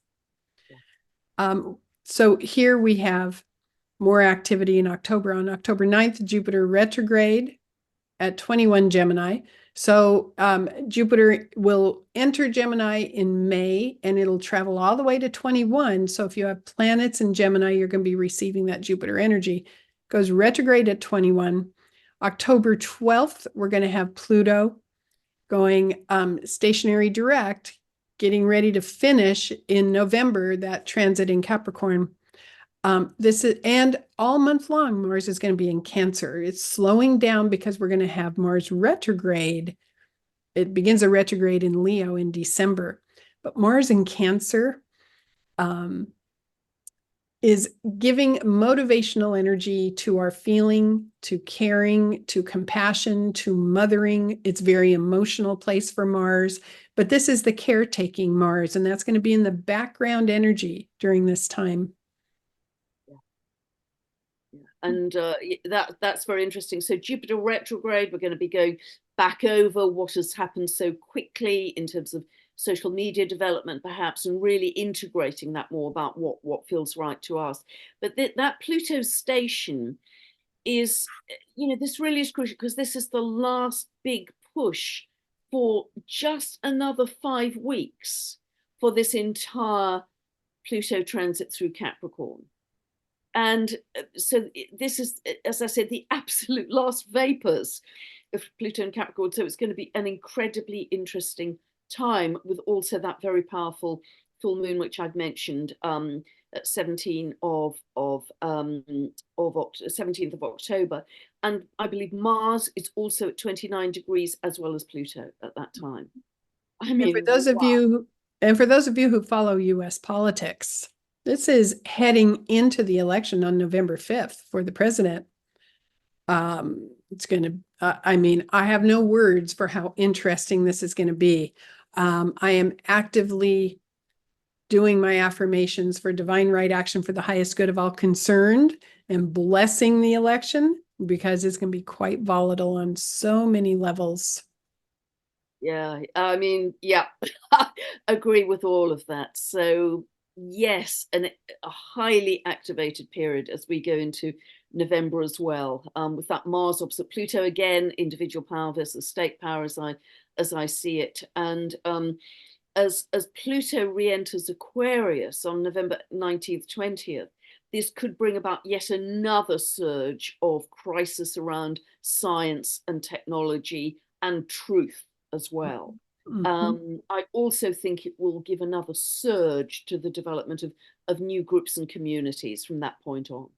So here we have more activity in October. On October 9th, Jupiter retrograde at 21 Gemini. So Jupiter will enter Gemini in May and it'll travel all the way to 21. So if you have planets in Gemini, you're going to be receiving that Jupiter energy. Goes retrograde at 21. October 12th, we're going to have Pluto going stationary direct, getting ready to finish in November that transit in Capricorn. This is, and all month long, Mars is going to be in Cancer. It's slowing down because we're going to have Mars retrograde. It begins a retrograde in Leo in December, but Mars in Cancer is giving motivational energy to our feeling, to caring, to compassion, to mothering. It's very emotional place for Mars, but this is the caretaking Mars, and that's going to be in the background energy during this time. And that's very interesting. So Jupiter retrograde, we're going to be going back over what has happened so quickly in terms of social media development, perhaps, and really integrating that more about what feels right to us. But that Pluto station is, this really is crucial because this is the last big push for just another 5 weeks for this entire Pluto transit through Capricorn. And so this is, as I said, the absolute last vapors of Pluto and Capricorn. So it's going to be an incredibly interesting time with also that very powerful full moon, which I've mentioned, at 17th of 17th of October. And I believe Mars is also at 29 degrees as well as Pluto at that time. I mean, And for those of you, who follow US politics, this is heading into the election on November 5th for the president. It's going to, I mean, I have no words for how interesting this is going to be. I am actively doing my affirmations for divine right action for the highest good of all concerned and blessing the election because it's going to be quite volatile on so many levels. Yeah, I mean, yeah, agree with all of that. So yes, a highly activated period as we go into November as well, with that Mars opposite Pluto again, individual power versus state power as I see it, and as Pluto re-enters Aquarius on November 19th, 20th, this could bring about yet another surge of crisis around science and technology and truth as well. I also think it will give another surge to the development of new groups and communities from that point on.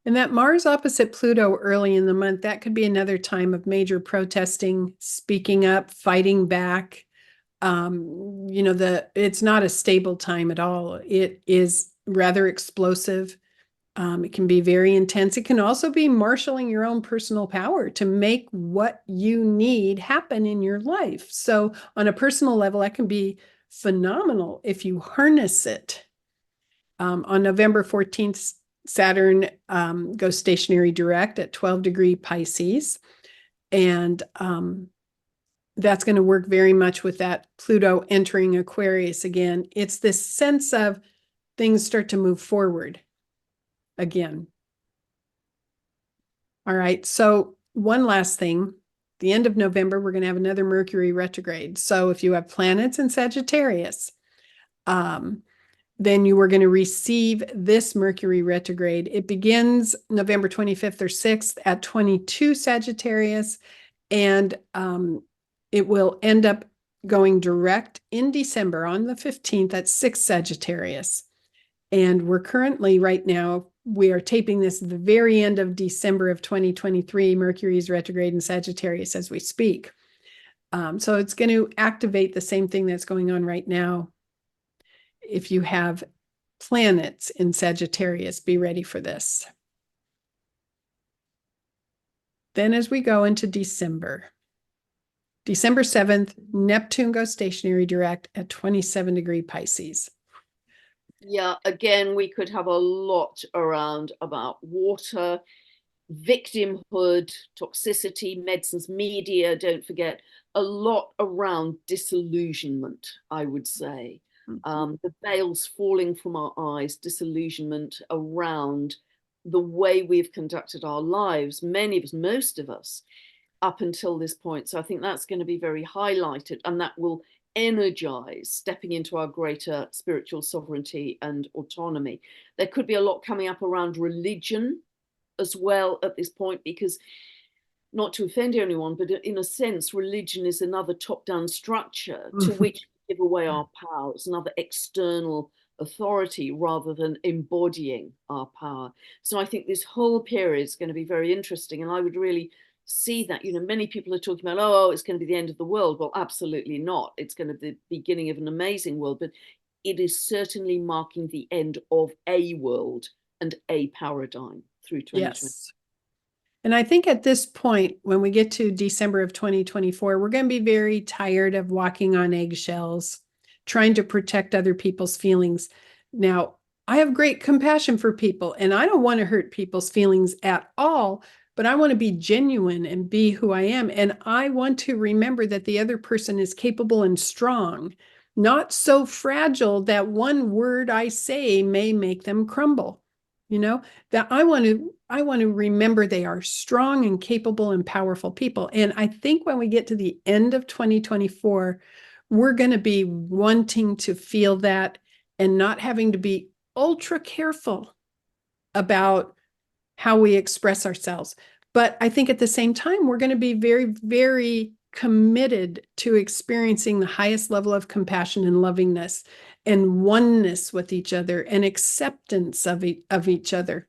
And that Mars opposite Pluto early in the month, that could be another time of major protesting, speaking up, fighting back. It's not a stable time at all. It is rather explosive. It can be very intense. It can also be marshaling your own personal power to make what you need happen in your life. So on a personal level, that can be phenomenal if you harness it. On November 14th, Saturn goes stationary direct at 12-degree Pisces. And that's going to work very much with that Pluto entering Aquarius again. It's this sense of things start to move forward again. All right. So one last thing, the end of November, we're going to have another Mercury retrograde. So if you have planets in Sagittarius, then you are going to receive this Mercury retrograde. It begins November 25th or 6th at 22 Sagittarius, and it will end up going direct in December on the 15th at 6 Sagittarius. And we're currently right now, we are taping this at the very end of December of 2023. Mercury is retrograde in Sagittarius as we speak. So it's going to activate the same thing that's going on right now. If you have planets in Sagittarius, be ready for this. Then as we go into December 7th, Neptune goes stationary direct at 27-degree Pisces. Yeah, again, we could have a lot around about water, victimhood, toxicity, medicines, media, don't forget, a lot around disillusionment, I would say. The veils falling from our eyes, disillusionment around the way we've conducted our lives, many of us, most of us, up until this point. So I think that's going to be very highlighted, and that will energize stepping into our greater spiritual sovereignty and autonomy. There could be a lot coming up around religion as well at this point, because, not to offend anyone, but in a sense, religion is another top-down structure to which we give away our power. It's another external authority rather than embodying our power. So I think this whole period is going to be very interesting, and I would really see that. Many people are talking about, oh, it's going to be the end of the world. Well, absolutely not. It's going to be the beginning of an amazing world, but it is certainly marking the end of a world and a paradigm through 2020. Yes. And I think at this point, when we get to December of 2024, we're going to be very tired of walking on eggshells, trying to protect other people's feelings. Now, I have great compassion for people, and I don't want to hurt people's feelings at all, but I want to be genuine and be who I am. And I want to remember that the other person is capable and strong, not so fragile that one word I say may make them crumble. That I want to remember they are strong and capable and powerful people. And I think when we get to the end of 2024, we're going to be wanting to feel that and not having to be ultra careful about how we express ourselves. But I think at the same time, we're going to be very, very committed to experiencing the highest level of compassion and lovingness and oneness with each other and acceptance of each other.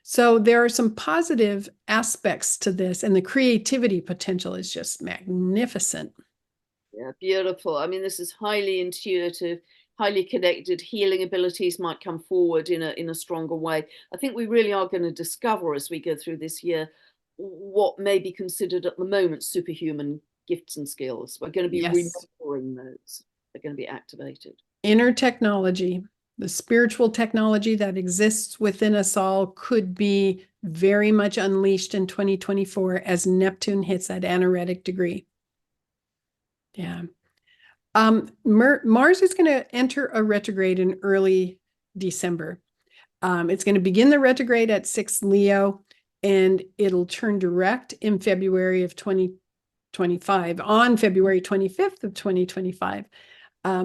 So there are some positive aspects to this, and the creativity potential is just magnificent. Yeah, beautiful. I mean, this is highly intuitive, highly connected. Healing abilities might come forward in a stronger way. I think we really are going to discover as we go through this year what may be considered at the moment superhuman gifts and skills. We're going to be remembering those. They're going to be activated. Inner technology, the spiritual technology that exists within us all, could be very much unleashed in 2024 as Neptune hits that anaretic degree. Yeah. Mars is going to enter a retrograde in early December. It's going to begin the retrograde at 6 Leo, and it'll turn direct in February of 2025, on February 25th of 2025.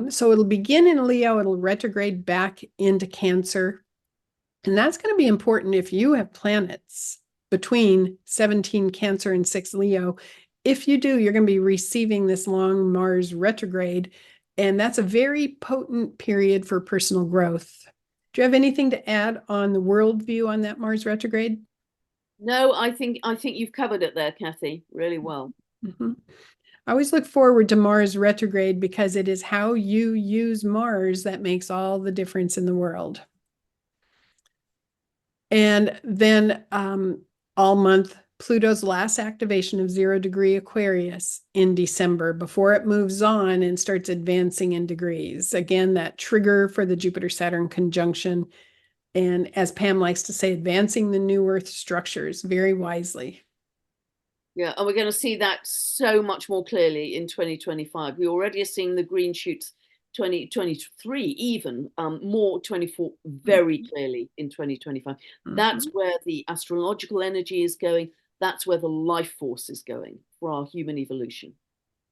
So it'll begin in Leo, it'll retrograde back into Cancer. And that's going to be important if you have planets between 17 Cancer and 6 Leo. If you do, you're going to be receiving this long Mars retrograde, and that's a very potent period for personal growth. Do you have anything to add on the worldview on that Mars retrograde? No, I think you've covered it there, Kathy, really well. Mm-hmm. I always look forward to Mars retrograde because it is how you use Mars that makes all the difference in the world. And then all month, Pluto's last activation of 0-degree Aquarius in December before it moves on and starts advancing in degrees. Again, that trigger for the Jupiter-Saturn conjunction. And as Pam likes to say, advancing the new Earth structures very wisely. Yeah, and we're going to see that so much more clearly in 2025. We already are seeing the green shoots 2023, even more 24 very clearly in 2025. That's where the astrological energy is going. That's where the life force is going for our human evolution.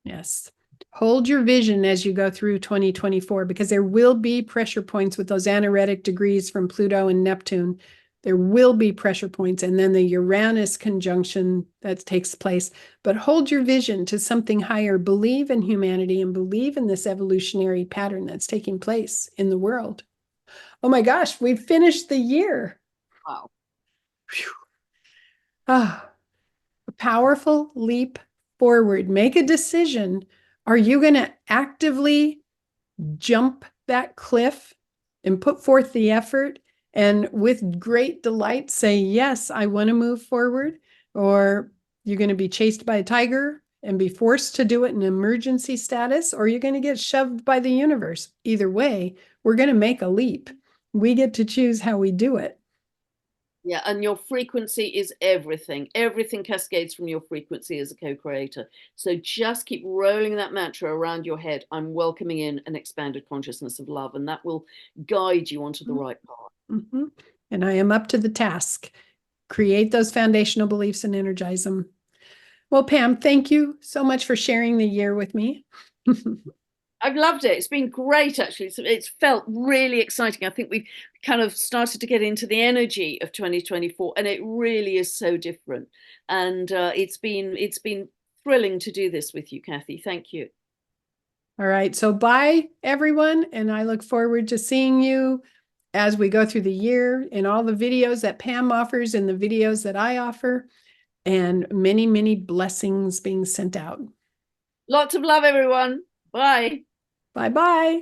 Yes. Hold your vision as you go through 2024, because there will be pressure points with those anaretic degrees from Pluto and Neptune. There will be pressure points, and then the Uranus conjunction that takes place. But hold your vision to something higher. Believe in humanity and believe in this evolutionary pattern that's taking place in the world. Oh my gosh, we've finished the year. Wow. Ah, a powerful leap forward. Make a decision. Are you going to actively jump that cliff and put forth the effort and with great delight say, yes, I want to move forward? Or you're going to be chased by a tiger and be forced to do it in emergency status, or you're going to get shoved by the universe? Either way, we're going to make a leap. We get to choose how we do it. Yeah, and your frequency is everything. Everything cascades from your frequency as a co-creator. So just keep rolling that mantra around your head. I'm welcoming in an expanded consciousness of love, and that will guide you onto the right path. Mm-hmm. And I am up to the task. Create those foundational beliefs and energize them. Well, Pam, thank you so much for sharing the year with me. I've loved it. It's been great, actually. It's felt really exciting. I think we've kind of started to get into the energy of 2024, and it really is so different. And it's been thrilling to do this with you, Kathy. Thank you. All right. So bye, everyone. And I look forward to seeing you as we go through the year in all the videos that Pam offers and the videos that I offer, and many, many blessings being sent out. Lots of love, everyone. Bye. Bye bye.